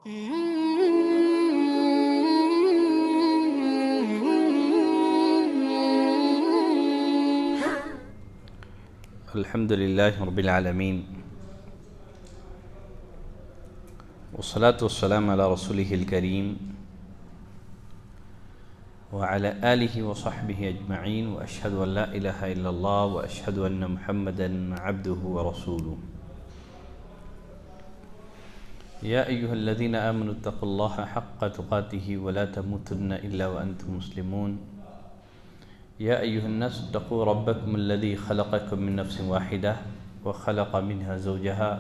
الحمد للہ رب العالمین والصلاة والسلام علی رسولہ الکریم وعلی آلہ وصحبہ اجمعین واشہد ان لا الہ الا اللہ واشہد ان محمدا عبدہ ورسولہ یا ایہا الذین آمنوا اتقوا اللہ حق تقاتہ ولا تموتن الا وانتم مسلمون یا ایہا الناس اتقوا ربکم الذی خلقکم من نفس واحدہ وخلق منها زوجها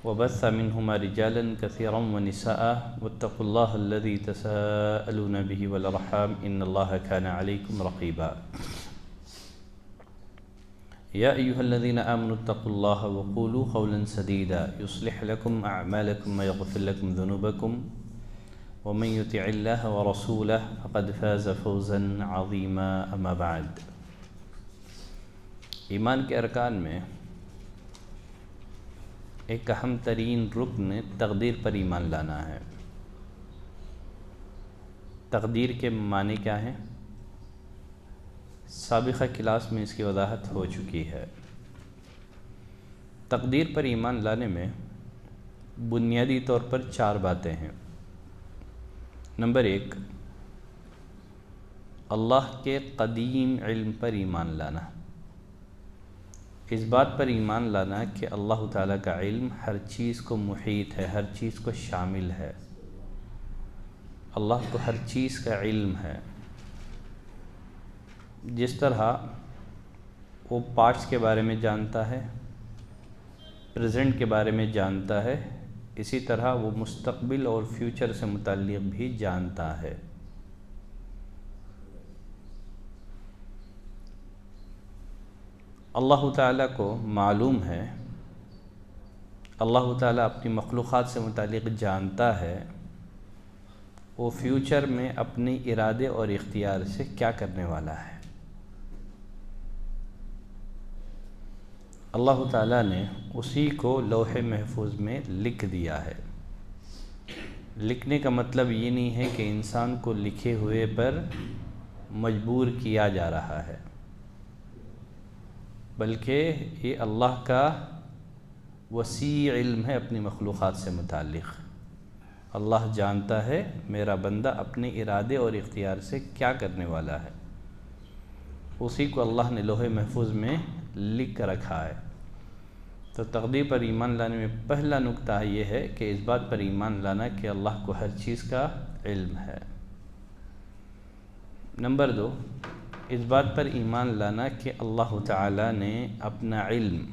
وبث منهما رجالا كثيرا ونساء واتقوا الله الذي تساءلون به والأرحام إن الله كان عليكم رقيبا يا أيها الذين آمنوا اتقوا الله وقولوا قولا سديدا يصلح لكم أعمالكم ويغفر لكم ذنوبكم ومن يطع الله ورسوله فقد فاز فوزا عظيما أما بعد. ایمان کے ارکان میں ایک اہم ترین رکن تقدیر پر ایمان لانا ہے. تقدیر کے معنی کیا ہیں؟ سابقہ کلاس میں اس کی وضاحت ہو چکی ہے. تقدیر پر ایمان لانے میں بنیادی طور پر 4 باتیں ہیں. نمبر 1، اللہ کے قدیم علم پر ایمان لانا. اس بات پر ایمان لانا کہ اللہ تعالیٰ کا علم ہر چیز کو محیط ہے، ہر چیز کو شامل ہے. اللہ کو ہر چیز کا علم ہے. جس طرح وہ پاسٹ کے بارے میں جانتا ہے، پریزنٹ کے بارے میں جانتا ہے، اسی طرح وہ مستقبل اور فیوچر سے متعلق بھی جانتا ہے. اللہ تعالیٰ کو معلوم ہے، اللہ تعالیٰ اپنی مخلوقات سے متعلق جانتا ہے وہ فیوچر میں اپنے ارادے اور اختیار سے کیا کرنے والا ہے. اللہ تعالیٰ نے اسی کو لوح محفوظ میں لکھ دیا ہے. لکھنے کا مطلب یہ نہیں ہے کہ انسان کو لکھے ہوئے پر مجبور کیا جا رہا ہے، بلکہ یہ اللہ کا وسیع علم ہے اپنی مخلوقات سے متعلق. اللہ جانتا ہے میرا بندہ اپنے ارادے اور اختیار سے کیا کرنے والا ہے. اسی کو اللہ نے لوح محفوظ میں لکھ کر رکھا ہے. تو تقدیر پر ایمان لانے میں پہلا نقطہ یہ ہے کہ اس بات پر ایمان لانا کہ اللہ کو ہر چیز کا علم ہے. نمبر 2، اس بات پر ایمان لانا کہ اللہ تعالیٰ نے اپنا علم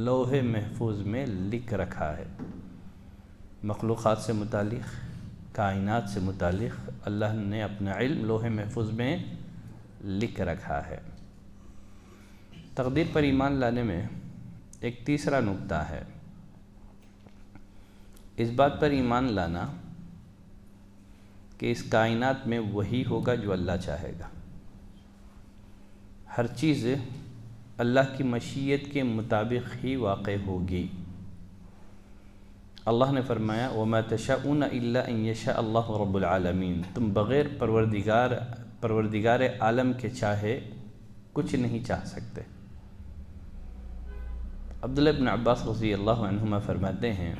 لوح محفوظ میں لکھ رکھا ہے. مخلوقات سے متعلق، کائنات سے متعلق اللہ نے اپنا علم لوح محفوظ میں لکھ رکھا ہے. تقدیر پر ایمان لانے میں ایک تیسرا نقطہ ہے، اس بات پر ایمان لانا کہ اس کائنات میں وہی ہوگا جو اللہ چاہے گا. ہر چیز اللہ کی مشیت کے مطابق ہی واقع ہوگی. اللہ نے فرمایا وَمَا تَشَاءُونَ إِلَّا أَن يَشَاءَ اللَّهُ رَبُّ الْعَالَمِينَ، تم بغیر پروردگار عالم کے چاہے کچھ نہیں چاہ سکتے. عبداللہ بن عباس رضی اللہ عنہما فرماتے ہیں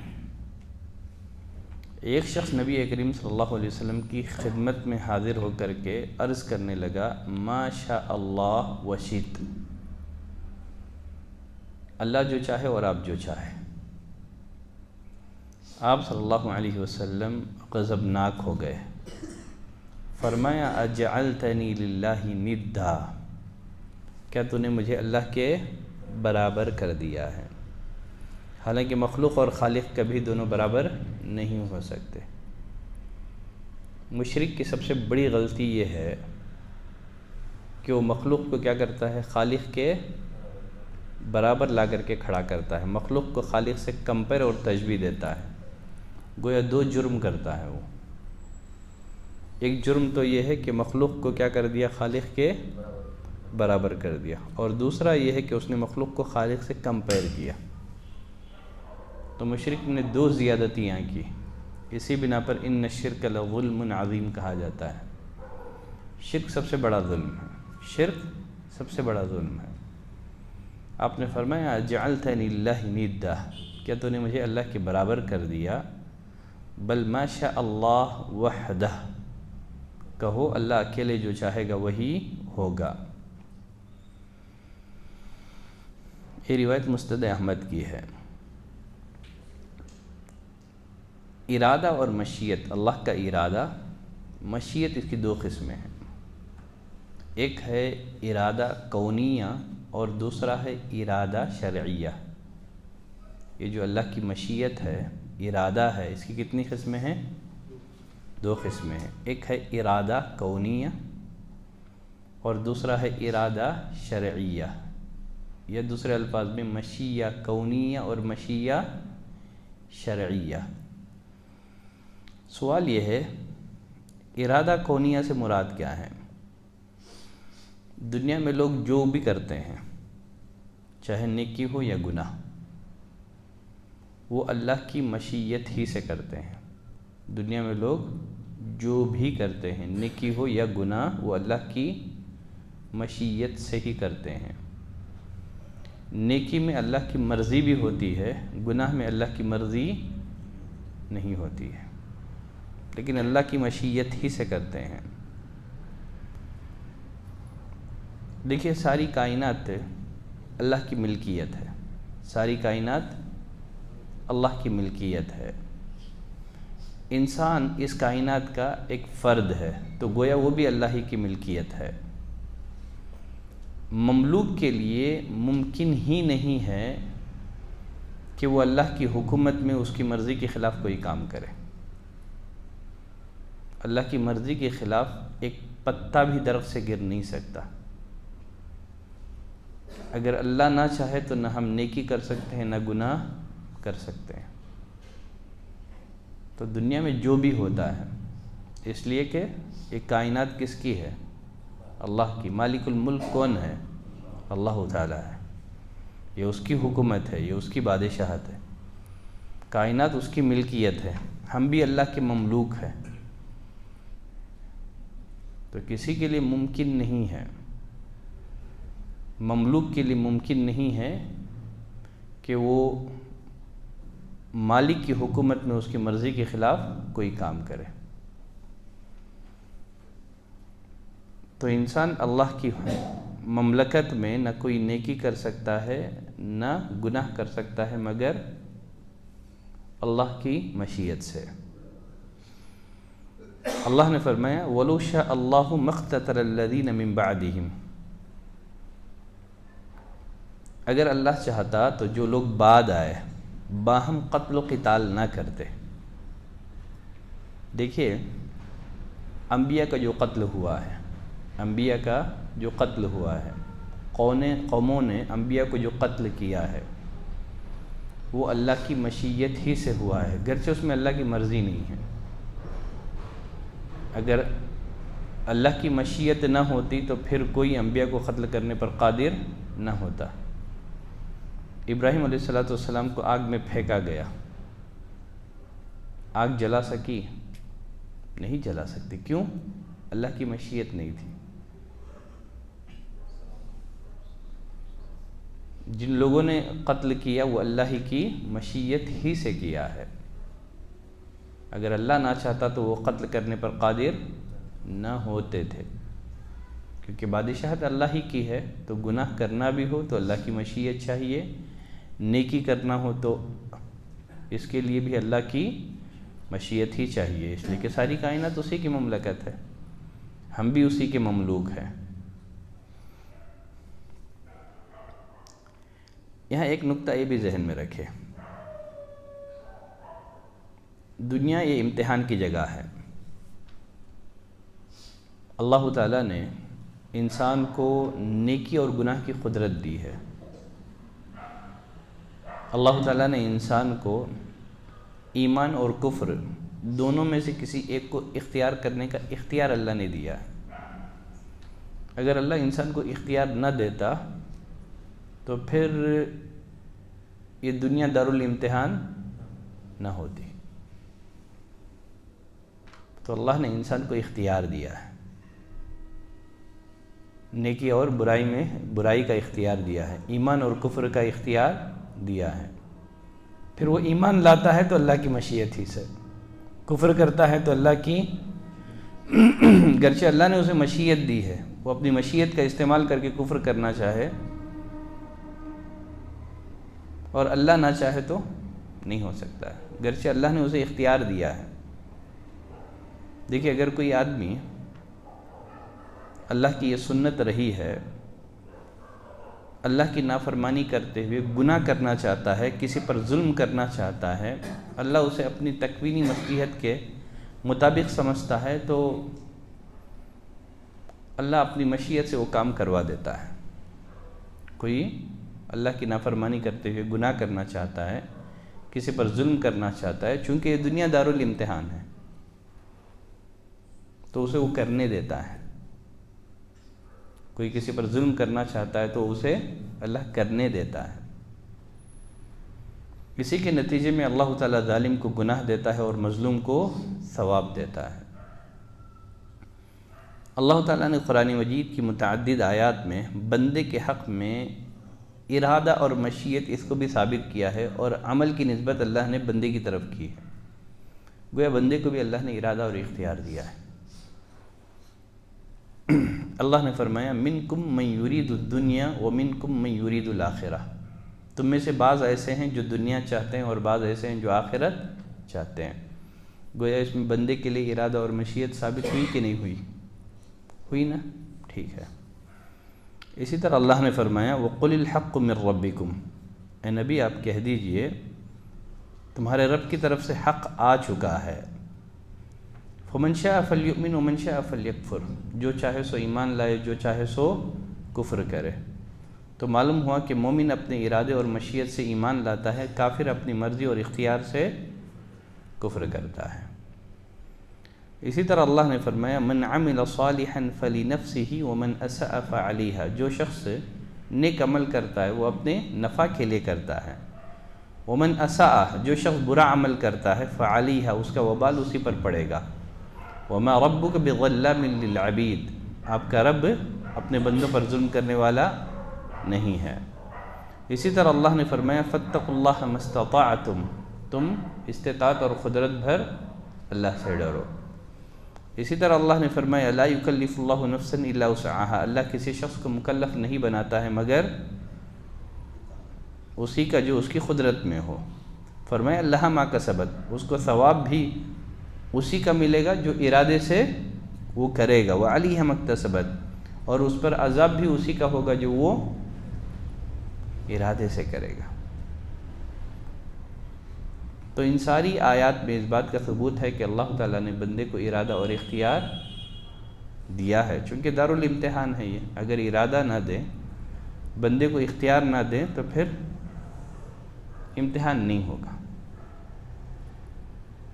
ایک شخص نبی کریم صلی اللہ علیہ وسلم کی خدمت میں حاضر ہو کر کے عرض کرنے لگا ما شاء اللہ وشئت، اللہ جو چاہے اور آپ جو چاہے. آپ صلی اللہ علیہ وسلم غضبناک ہو گئے. فرمایا اجعلتنی للہ ندا، کیا تو نے مجھے اللہ کے برابر کر دیا ہے؟ حالانکہ مخلوق اور خالق کبھی دونوں برابر نہیں ہو سکتے. مشرک کی سب سے بڑی غلطی یہ ہے کہ وہ مخلوق کو کیا کرتا ہے، خالق کے برابر لا کر کے کھڑا کرتا ہے. مخلوق کو خالق سے کمپیئر اور تشبیہ دیتا ہے. گویا 2 جرم کرتا ہے وہ. ایک جرم تو یہ ہے کہ مخلوق کو کیا کر دیا، خالق کے برابر کر دیا، اور دوسرا یہ ہے کہ اس نے مخلوق کو خالق سے کمپیئر کیا. تو مشرک نے 2 زیادتیاں کی. اسی بنا پر ان الشرک لظلم عظیم کہا جاتا ہے۔ شرک سب سے بڑا ظلم ہے، شرک سب سے بڑا ظلم ہے۔ آپ نے فرمایا جعلتنی للہ ندا، کیا تو نے مجھے اللہ کے برابر کر دیا؟ بل ما شاء اللہ وحدہ، کہو اللہ اکیلے جو چاہے گا وہی ہوگا۔ یہ روایت مسند احمد کی ہے۔ ارادہ اور مشیت، اللہ کا ارادہ، مشیت، اس کی دو قسمیں ہیں۔ ایک ہے ارادہ کونیہ اور دوسرا ہے ارادہ شرعیہ۔ یہ جو اللہ کی مشیت ہے، ارادہ ہے، اس کی کتنی قسمیں ہیں؟ دو قسمیں ہیں۔ ایک ہے ارادہ کونیہ اور دوسرا ہے ارادہ شرعیہ، یا دوسرے الفاظ میں مشیہ کونیہ اور مشیہ شرعیہ۔ سوال یہ ہے ارادہ کونیہ سے مراد کیا ہے؟ دنیا میں لوگ جو بھی کرتے ہیں، چاہے نیکی ہو یا گناہ، وہ اللہ کی مشیت ہی سے کرتے ہیں۔ دنیا میں لوگ جو بھی کرتے ہیں، نیکی ہو یا گناہ، وہ اللہ کی مشیت سے ہی کرتے ہیں۔ نیکی میں اللہ کی مرضی بھی ہوتی ہے، گناہ میں اللہ کی مرضی نہیں ہوتی ہے، لیکن اللہ کی مشیت ہی سے کرتے ہیں۔ دیکھیے ساری کائنات اللہ کی ملکیت ہے، ساری کائنات اللہ کی ملکیت ہے۔ انسان اس کائنات کا ایک فرد ہے، تو گویا وہ بھی اللہ ہی کی ملکیت ہے۔ مملوک کے لیے ممکن ہی نہیں ہے کہ وہ اللہ کی حکومت میں اس کی مرضی کے خلاف کوئی کام کرے۔ اللہ کی مرضی کے خلاف ایک پتا بھی درخت سے گر نہیں سکتا۔ اگر اللہ نہ چاہے تو نہ ہم نیکی کر سکتے ہیں، نہ گناہ کر سکتے ہیں۔ تو دنیا میں جو بھی ہوتا ہے، اس لیے کہ یہ کائنات کس کی ہے؟ اللہ کی۔ مالک الملک کون ہے؟ اللہ تعالیٰ ہے۔ یہ اس کی حکومت ہے، یہ اس کی بادشاہت ہے، کائنات اس کی ملکیت ہے، ہم بھی اللہ کے مملوک ہیں۔ تو کسی کے لیے ممکن نہیں ہے، مملوک کے لیے ممکن نہیں ہے کہ وہ مالک کی حکومت میں اس کی مرضی کے خلاف کوئی کام کرے۔ تو انسان اللہ کی مملکت میں نہ کوئی نیکی کر سکتا ہے، نہ گناہ کر سکتا ہے، مگر اللہ کی مشیت سے۔ اللہ نے فرمایا وَلَوْ شَاءَ اللَّهُ مَا اقْتَتَلَ الَّذِينَ مِن بَعْدِهِمْ، اگر اللہ چاہتا تو جو لوگ بعد آئے باہم قتل و قتال نہ کرتے۔ دیکھیے انبیاء کا جو قتل ہوا ہے، انبیاء کا جو قتل ہوا ہے، قوموں نے انبیاء کو جو قتل کیا ہے، وہ اللہ کی مشیت ہی سے ہوا ہے، گرچہ اس میں اللہ کی مرضی نہیں ہے۔ اگر اللہ کی مشیت نہ ہوتی تو پھر کوئی انبیاء کو قتل کرنے پر قادر نہ ہوتا۔ ابراہیم علیہ السلام کو آگ میں پھینکا گیا، آگ جلا سکی؟ نہیں جلا سکتی۔ کیوں؟ اللہ کی مشیت نہیں تھی۔ جن لوگوں نے قتل کیا وہ اللہ ہی کی مشیت ہی سے کیا ہے۔ اگر اللہ نہ چاہتا تو وہ قتل کرنے پر قادر نہ ہوتے تھے، کیونکہ بادشاہت اللہ ہی کی ہے۔ تو گناہ کرنا بھی ہو تو اللہ کی مشیت چاہیے، نیکی کرنا ہو تو اس کے لیے بھی اللہ کی مشیت ہی چاہیے، اس لیے کہ ساری کائنات اسی کی مملکت ہے، ہم بھی اسی کے مملوک ہیں۔ یہاں ایک نقطہ یہ بھی ذہن میں رکھے، دنیا یہ امتحان کی جگہ ہے۔ اللہ تعالیٰ نے انسان کو نیکی اور گناہ کی قدرت دی ہے۔ اللہ تعالیٰ نے انسان کو ایمان اور کفر دونوں میں سے کسی ایک کو اختیار کرنے کا اختیار اللہ نے دیا ہے۔ اگر اللہ انسان کو اختیار نہ دیتا تو پھر یہ دنیا دارالامتحان نہ ہوتی۔ تو اللہ نے انسان کو اختیار دیا ہے، نیکی اور برائی میں برائی کا اختیار دیا ہے، ایمان اور کفر کا اختیار دیا ہے۔ پھر وہ ایمان لاتا ہے تو اللہ کی مشیت ہی سے، کفر کرتا ہے تو اللہ کی گرچہ اللہ نے اسے مشیت دی ہے، وہ اپنی مشیت کا استعمال کر کے کفر کرنا چاہے اور اللہ نہ چاہے تو نہیں ہو سکتا ہے، گرچہ اللہ نے اسے اختیار دیا ہے۔ دیکھیے اگر کوئی آدمی اللہ کی یہ سنت رہی ہے، اللہ کی نافرمانی کرتے ہوئے گناہ کرنا چاہتا ہے، کسی پر ظلم کرنا چاہتا ہے، اللہ اسے اپنی تکوینی مصلحت کے مطابق سمجھتا ہے تو اللہ اپنی مشیت سے وہ کام کروا دیتا ہے۔ کوئی اللہ کی نافرمانی کرتے ہوئے گناہ کرنا چاہتا ہے، کسی پر ظلم کرنا چاہتا ہے، چونکہ یہ دنیا دارالامتحان ہے تو اسے وہ کرنے دیتا ہے۔ کوئی کسی پر ظلم کرنا چاہتا ہے تو اسے اللہ کرنے دیتا ہے۔ اسی کے نتیجے میں اللہ تعالیٰ ظالم کو گناہ دیتا ہے اور مظلوم کو ثواب دیتا ہے۔ اللہ تعالیٰ نے قرآن مجید کی متعدد آیات میں بندے کے حق میں ارادہ اور مشیت اس کو بھی ثابت کیا ہے، اور عمل کی نسبت اللہ نے بندے کی طرف کی ہے، گویا بندے کو بھی اللہ نے ارادہ اور اختیار دیا ہے۔ اللہ نے فرمایا منکم من یرید الدنیا ومنکم من یرید الآخرہ، تم میں سے بعض ایسے ہیں جو دنیا چاہتے ہیں اور بعض ایسے ہیں جو آخرت چاہتے ہیں۔ گویا اس میں بندے کے لیے ارادہ اور مشیت ثابت ہوئی کہ نہیں ہوئی؟ ہوئی نا؟ ٹھیک ہے۔ اسی طرح اللہ نے فرمایا وَقُلِ الْحَقُّ مِنْ رَبِّكُمْ، اے نبی آپ کہہ دیجئے تمہارے رب کی طرف سے حق آ چکا ہے۔ فَمَنْ شَاءَ فَلْيُؤْمِنْ وَمَنْ شَاءَ فَلْيَكْفُرْ، جو چاہے سو ایمان لائے، جو چاہے سو کفر کرے۔ تو معلوم ہوا کہ مومن اپنے ارادے اور مشیت سے ایمان لاتا ہے، کافر اپنی مرضی اور اختیار سے کفر کرتا ہے۔ اسی طرح اللہ نے فرمایا من عمل صالحا فلنفسه ومن اساء فعليها، جو شخص نیک عمل کرتا ہے وہ اپنے نفع کے لیے کرتا ہے، ومن اساء، جو شخص برا عمل کرتا ہے، فعليها، اس کا وبال اسی پر پڑے گا۔ وما ربك بظلام للعبید، آپ کا رب اپنے بندوں پر ظلم کرنے والا نہیں ہے۔ اسی طرح اللہ نے فرمایا فاتقوا اللہ ما استطعتم، تم استطاعت اور قدرت بھر اللہ سے ڈرو۔ اسی طرح اللہ نے فرمایا لا یکلف اللہ نفسا الا وسعها، اللہ کسی شخص کو مکلف نہیں بناتا ہے مگر اسی کا جو اس کی قدرت میں ہو۔ فرمایا لها ما کسبت، اس کو ثواب بھی اسی کا ملے گا جو ارادے سے وہ کرے گا، وعلیہا ما اکتسبت، اور اس پر عذاب بھی اسی کا ہوگا جو وہ ارادے سے کرے گا۔ تو ان ساری آیات میں اس بات کا ثبوت ہے کہ اللہ تعالیٰ نے بندے کو ارادہ اور اختیار دیا ہے، چونکہ دارالامتحان ہے یہ، اگر ارادہ نہ دیں، بندے کو اختیار نہ دیں تو پھر امتحان نہیں ہوگا۔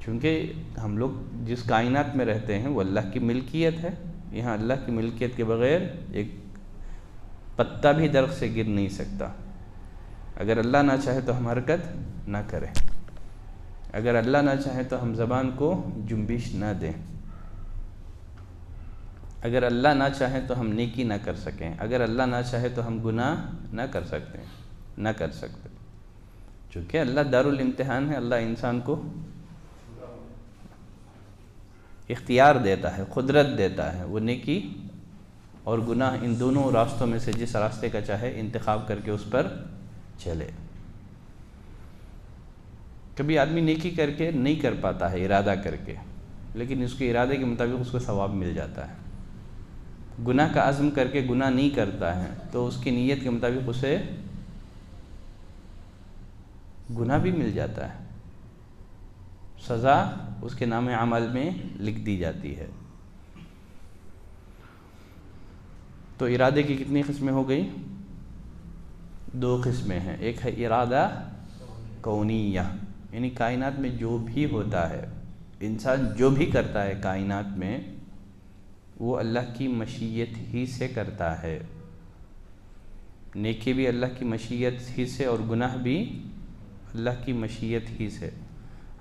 چونکہ ہم لوگ جس کائنات میں رہتے ہیں وہ اللہ کی ملکیت ہے، یہاں اللہ کی ملکیت کے بغیر ایک پتا بھی درخت سے گر نہیں سکتا۔ اگر اللہ نہ چاہے تو ہم حرکت نہ کریں، اگر اللہ نہ چاہے تو ہم زبان کو جنبش نہ دیں، اگر اللہ نہ چاہے تو ہم نیکی نہ کر سکیں، اگر اللہ نہ چاہے تو ہم گناہ نہ کر سکتے، چونکہ اللہ دارالامتحان ہے، اللہ انسان کو اختیار دیتا ہے، قدرت دیتا ہے، وہ نیکی اور گناہ ان دونوں راستوں میں سے جس راستے کا چاہے انتخاب کر کے اس پر چلے۔ کبھی آدمی نیکی کر کے نہیں کر پاتا ہے ارادہ کر کے، لیکن اس کے ارادے کے مطابق اس کو ثواب مل جاتا ہے۔ گناہ کا عزم کر کے گناہ نہیں کرتا ہے تو اس کی نیت کے مطابق اسے گناہ بھی مل جاتا ہے، سزا اس کے نام عمل میں لکھ دی جاتی ہے۔ تو ارادے کی کتنی قسمیں ہو گئی؟ 2 قسمیں ہیں، ایک ہے ارادہ کونیہ، یعنی کائنات میں جو بھی ہوتا ہے، انسان جو بھی کرتا ہے کائنات میں وہ اللہ کی مشیت ہی سے کرتا ہے، نیکی بھی اللہ کی مشیت ہی سے اور گناہ بھی اللہ کی مشیت ہی سے۔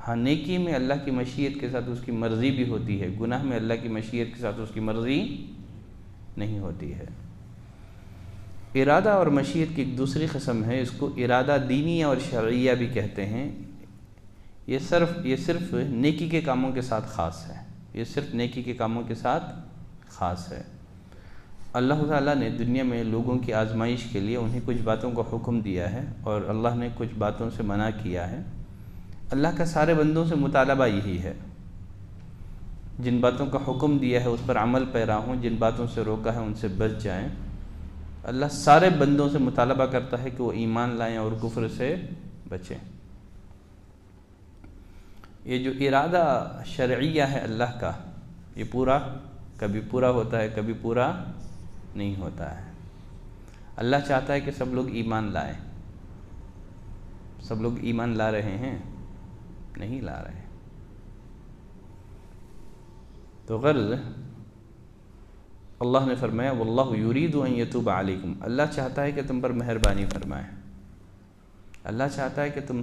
ہاں نیکی میں اللہ کی مشیت کے ساتھ اس کی مرضی بھی ہوتی ہے، گناہ میں اللہ کی مشیت کے ساتھ اس کی مرضی نہیں ہوتی ہے۔ ارادہ اور مشیت کی ایک دوسری قسم ہے، اس کو ارادہ دینیہ اور شرعیہ بھی کہتے ہیں۔ یہ صرف نیکی کے کاموں کے ساتھ خاص ہے، یہ صرف نیکی کے کاموں کے ساتھ خاص ہے۔ اللہ تعالیٰ نے دنیا میں لوگوں کی آزمائش کے لیے انہیں کچھ باتوں کو حکم دیا ہے اور اللہ نے کچھ باتوں سے منع کیا ہے۔ اللہ کا سارے بندوں سے مطالبہ یہی ہے، جن باتوں کا حکم دیا ہے اس پر عمل پیرا ہوں، جن باتوں سے روکا ہے ان سے بچ جائیں۔ اللہ سارے بندوں سے مطالبہ کرتا ہے کہ وہ ایمان لائیں اور کفر سے بچیں۔ یہ جو ارادہ شرعیہ ہے اللہ کا، یہ کبھی پورا ہوتا ہے، کبھی پورا نہیں ہوتا ہے۔ اللہ چاہتا ہے کہ سب لوگ ایمان لائیں، سب لوگ ایمان لا رہے ہیں؟ نہیں لا رہے۔ تو غرض اللہ نے فرمایا واللہ یرید ان یتوب علیکم، اللہ چاہتا ہے کہ تم پر مہربانی فرمائے، اللہ چاہتا ہے کہ تم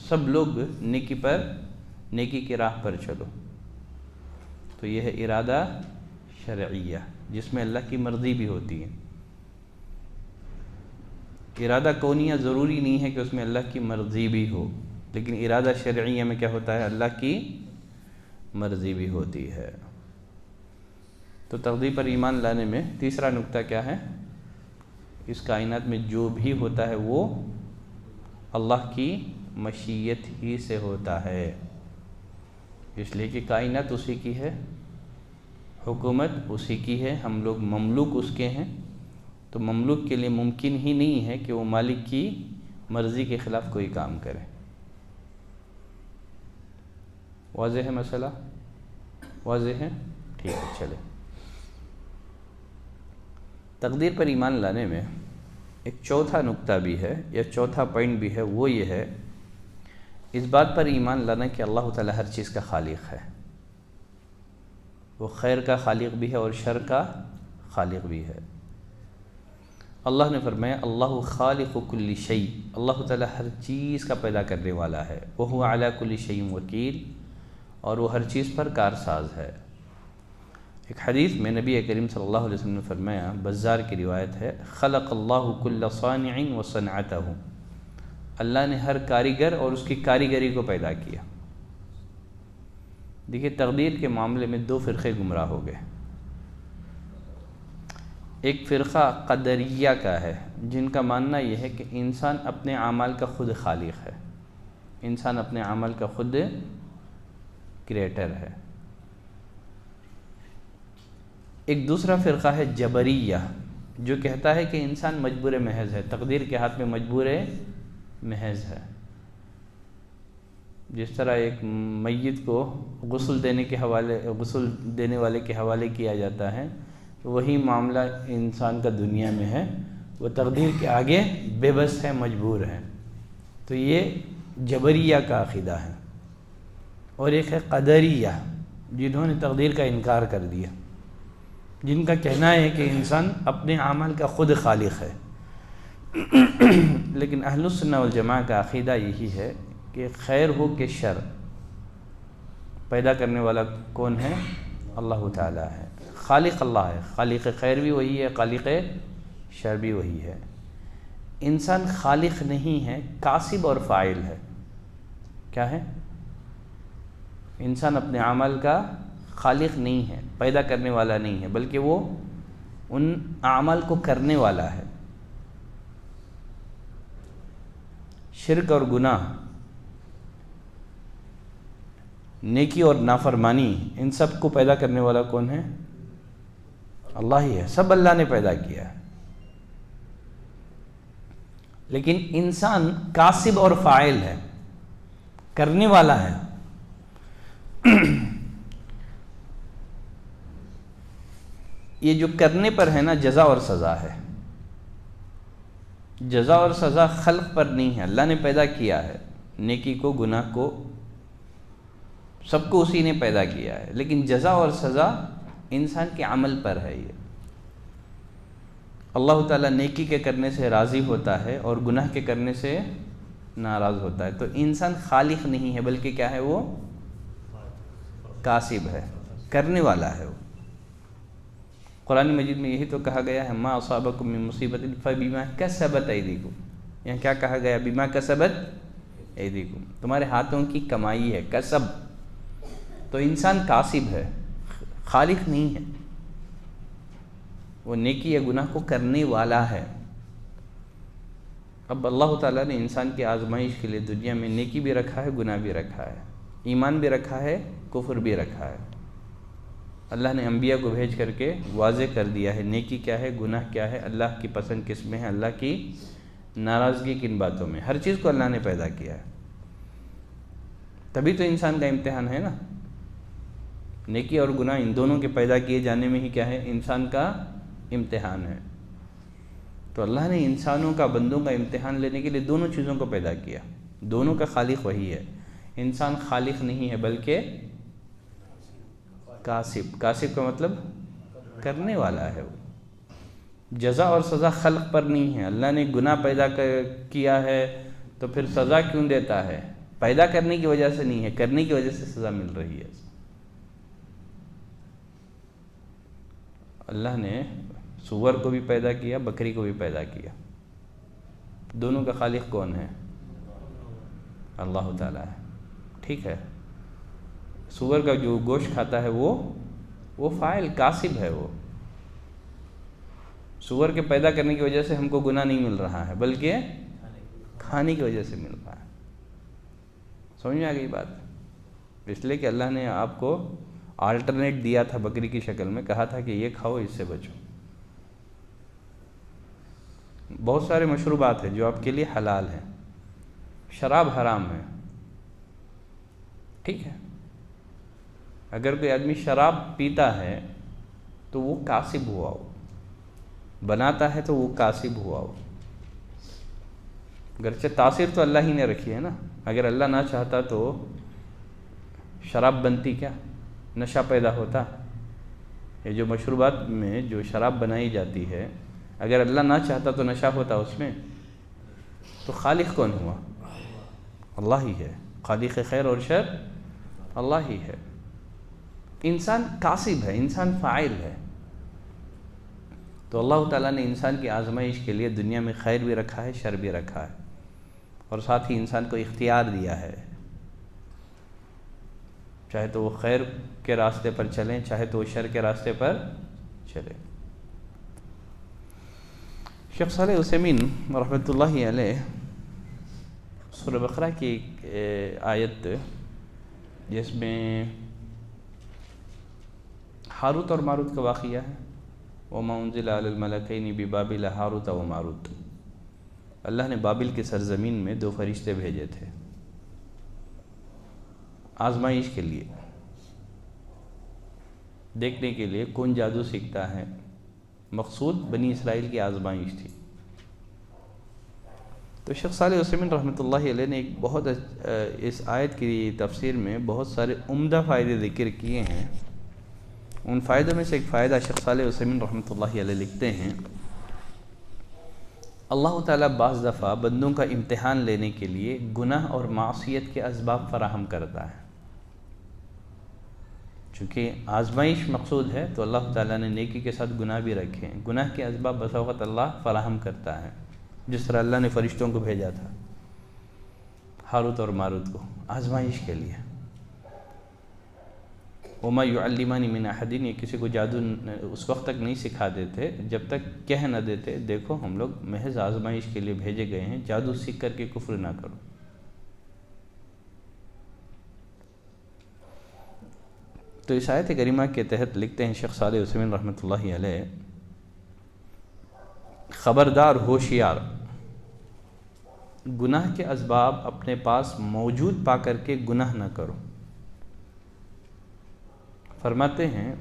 سب لوگ نیکی کی راہ پر چلو۔ تو یہ ہے ارادہ شرعیہ جس میں اللہ کی مرضی بھی ہوتی ہے۔ ارادہ کونیہ ضروری نہیں ہے کہ اس میں اللہ کی مرضی بھی ہو، لیکن ارادہ شرعیہ میں کیا ہوتا ہے؟ اللہ کی مرضی بھی ہوتی ہے۔ تو تقدیر پر ایمان لانے میں تیسرا نقطہ کیا ہے؟ اس کائنات میں جو بھی ہوتا ہے وہ اللہ کی مشیت ہی سے ہوتا ہے، اس لیے کہ کائنات اسی کی ہے، حکومت اسی کی ہے، ہم لوگ مملوک اس کے ہیں۔ تو مملوک کے لیے ممکن ہی نہیں ہے کہ وہ مالک کی مرضی کے خلاف کوئی کام کرے۔ واضح ہے مسئلہ؟ واضح ہے؟ ٹھیک ہے، چلے۔ تقدیر پر ایمان لانے میں ایک چوتھا نقطہ بھی ہے، یا چوتھا پوائنٹ بھی ہے، وہ یہ ہے اس بات پر ایمان لانا کہ اللہ تعالیٰ ہر چیز کا خالق ہے، وہ خیر کا خالق بھی ہے اور شر کا خالق بھی ہے۔ اللہ نے فرمایا اللہ خالق کل شیء، اللہ تعالیٰ ہر چیز کا پیدا کرنے والا ہے، وہو علی کل شیء وکیل، اور وہ ہر چیز پر کارساز ہے۔ ایک حدیث میں نبی کریم صلی اللہ علیہ وسلم نے فرمایا، بزار کی روایت ہے، خلق اللہ کل صانع وصنعتہ، اللہ نے ہر کاریگر اور اس کی کاریگری کو پیدا کیا۔ دیکھیے تقدیر کے معاملے میں دو فرقے گمراہ ہو گئے۔ ایک فرقہ قدریہ کا ہے، جن کا ماننا یہ ہے کہ انسان اپنے اعمال کا خود خالق ہے، انسان اپنے عمل کا خود کریٹر ہے۔ ایک دوسرا فرقہ ہے جبریہ، جو کہتا ہے کہ انسان مجبور محض ہے، تقدیر کے ہاتھ میں مجبور محض ہے۔ جس طرح ایک میت کو غسل دینے والے کے حوالے کیا جاتا ہے، وہی معاملہ انسان کا دنیا میں ہے، وہ تقدیر کے آگے بے بس ہے، مجبور ہے۔ تو یہ جبریہ کا عقیدہ ہے۔ اور ایک ہے قدریہ، جنہوں نے تقدیر کا انکار کر دیا، جن کا کہنا ہے کہ انسان اپنے اعمال کا خود خالق ہے۔ لیکن اہل السنہ والجماعہ کا عقیدہ یہی ہے کہ خیر ہو کہ شر، پیدا کرنے والا کون ہے؟ اللہ تعالیٰ ہے، خالق اللہ ہے، خالق خیر بھی وہی ہے، خالق شر بھی وہی ہے۔ انسان خالق نہیں ہے، کاسب اور فاعل ہے۔ کیا ہے؟ انسان اپنے عمل کا خالق نہیں ہے، پیدا کرنے والا نہیں ہے، بلکہ وہ ان اعمال کو کرنے والا ہے۔ شرک اور گناہ، نیکی اور نافرمانی، ان سب کو پیدا کرنے والا کون ہے؟ اللہ ہی ہے، سب اللہ نے پیدا کیا ہے۔ لیکن انسان کاسب اور فاعل ہے، کرنے والا ہے۔ یہ جو کرنے پر ہے نا، جزا اور سزا ہے۔ جزا اور سزا خلق پر نہیں ہے، اللہ نے پیدا کیا ہے، نیکی کو گناہ کو سب کو اسی نے پیدا کیا ہے، لیکن جزا اور سزا انسان کے عمل پر ہے۔ یہ اللہ تعالیٰ نیکی کے کرنے سے راضی ہوتا ہے اور گناہ کے کرنے سے ناراض ہوتا ہے. تو انسان خالق نہیں ہے بلکہ کیا ہے؟ وہ کاسب ہے، کرنے والا ہے. وہ قرآن مجید میں یہی تو کہا گیا ہے، ما اصابکم من مصیبت فبما کسبت ایدیکم. یہاں کیا کہا گیا؟ بما کسبت ایدیکم، تمہارے ہاتھوں کی کمائی ہے، کسب. تو انسان کاسب ہے، خالق نہیں ہے. وہ نیکی یا گناہ کو کرنے والا ہے. اب اللہ تعالیٰ نے انسان کی آزمائش کے لیے دنیا میں نیکی بھی رکھا ہے، گناہ بھی رکھا ہے، ایمان بھی رکھا ہے، کفر بھی رکھا ہے. اللہ نے انبیاء کو بھیج کر کے واضح کر دیا ہے نیکی کیا ہے، گناہ کیا ہے، اللہ کی پسند کس میں ہے، اللہ کی ناراضگی کن باتوں میں. ہر چیز کو اللہ نے پیدا کیا ہے. تبھی تو انسان کا امتحان ہے نا. نیکی اور گناہ ان دونوں کے پیدا کیے جانے میں ہی کیا ہے؟ انسان کا امتحان ہے. تو اللہ نے انسانوں کا، بندوں کا امتحان لینے کے لیے دونوں چیزوں کو پیدا کیا. دونوں کا خالق وہی ہے. انسان خالق نہیں ہے بلکہ کاسب. کاسب کا مطلب کرنے والا ہے. وہ جزا اور سزا خلق پر نہیں ہے. اللہ نے گناہ پیدا کیا ہے تو پھر سزا کیوں دیتا ہے؟ پیدا کرنے کی وجہ سے نہیں ہے، کرنے کی وجہ سے سزا مل رہی ہے. اللہ نے سور کو بھی پیدا کیا، بکری کو بھی پیدا کیا. دونوں کا خالق کون ہے؟ اللہ تعالیٰ ہے. ٹھیک ہے، سور کا جو گوشت کھاتا ہے وہ فاعل، کاسب ہے. وہ سور کے پیدا کرنے کی وجہ سے ہم کو گناہ نہیں مل رہا ہے بلکہ کھانے کی وجہ سے مل رہا ہے. سمجھ میں آ گئی بات؟ اس لیے کہ اللہ نے آپ کو آلٹرنیٹ دیا تھا بکری کی شکل میں، کہا تھا کہ یہ کھاؤ، اس سے بچو. بہت سارے مشروبات ہیں جو آپ کے لیے حلال ہیں، شراب حرام ہے. ٹھیک ہے، اگر کوئی آدمی شراب پیتا ہے تو وہ کاسب ہوا، وہ بناتا ہے تو وہ کاسب ہوا. وہ گرچہ تاثیر تو اللہ ہی نے رکھی ہے نا. اگر اللہ نہ چاہتا تو شراب بنتی کیا؟ نشہ پیدا ہوتا. یہ جو مشروبات میں جو شراب بنائی جاتی ہے، اگر اللہ نہ چاہتا تو نشہ ہوتا اس میں. تو خالق کون ہوا؟ اللہ ہی ہے. خالق خیر اور شر اللہ ہی ہے. انسان کاسب ہے، انسان فاعل ہے. تو اللہ تعالیٰ نے انسان کی آزمائش کے لیے دنیا میں خیر بھی رکھا ہے، شر بھی رکھا ہے، اور ساتھ ہی انسان کو اختیار دیا ہے. چاہے تو وہ خیر کے راستے پر چلیں، چاہے تو وہ شر کے راستے پر چلیں. شیخ صالح عثیمین رحمۃ اللہ علیہ سورہ بقرہ کی ایک آیت جس میں ہاروت اور ماروت کا واقعہ ہے، وَمَا أُنزِلَ عَلَى الْمَلَكَيْنِ بِبَابِلَ ہاروت و ماروت. اللہ نے بابل کی سرزمین میں 2 فرشتے بھیجے تھے آزمائش کے لیے، دیکھنے کے لیے کون جادو سیکھتا ہے. مقصود بنی اسرائیل کی آزمائش تھی. تو شیخ صالح عثیمین رحمۃ اللہ علیہ نے ایک بہت اس آیت کی تفسیر میں بہت سارے عمدہ فائدے ذکر کیے ہیں. ان فائدوں میں سے ایک فائدہ شیخ صالح عثیمین رحمۃ اللہ علیہ لکھتے ہیں، اللہ تعالیٰ بعض دفعہ بندوں کا امتحان لینے کے لیے گناہ اور معصیت کے اسباب فراہم کرتا ہے. چونکہ آزمائش مقصود ہے تو اللہ تعالیٰ نے نیکی کے ساتھ گناہ بھی رکھے ہیں. گناہ کے اسباب بسا اوقات اللہ فراہم کرتا ہے، جس طرح اللہ نے فرشتوں کو بھیجا تھا ہاروت اور ماروت کو آزمائش کے لیے. وَمَا يُعَلِّمَانِ مِنْ أَحَدٍ، یہ کسی کو جادو اس وقت تک نہیں سکھا دیتے جب تک کہہ نہ دیتے دیکھو ہم لوگ محض آزمائش کے لیے بھیجے گئے ہیں، جادو سیکھ کر کے کفر نہ کرو. تو اس آیت کریمہ کے تحت لکھتے ہیں شیخ صالح عثیمین رحمۃ اللہ علیہ، خبردار، ہوشیار، گناہ کے اسباب اپنے پاس موجود پا کر کے گناہ نہ کرو. فرماتے ہیں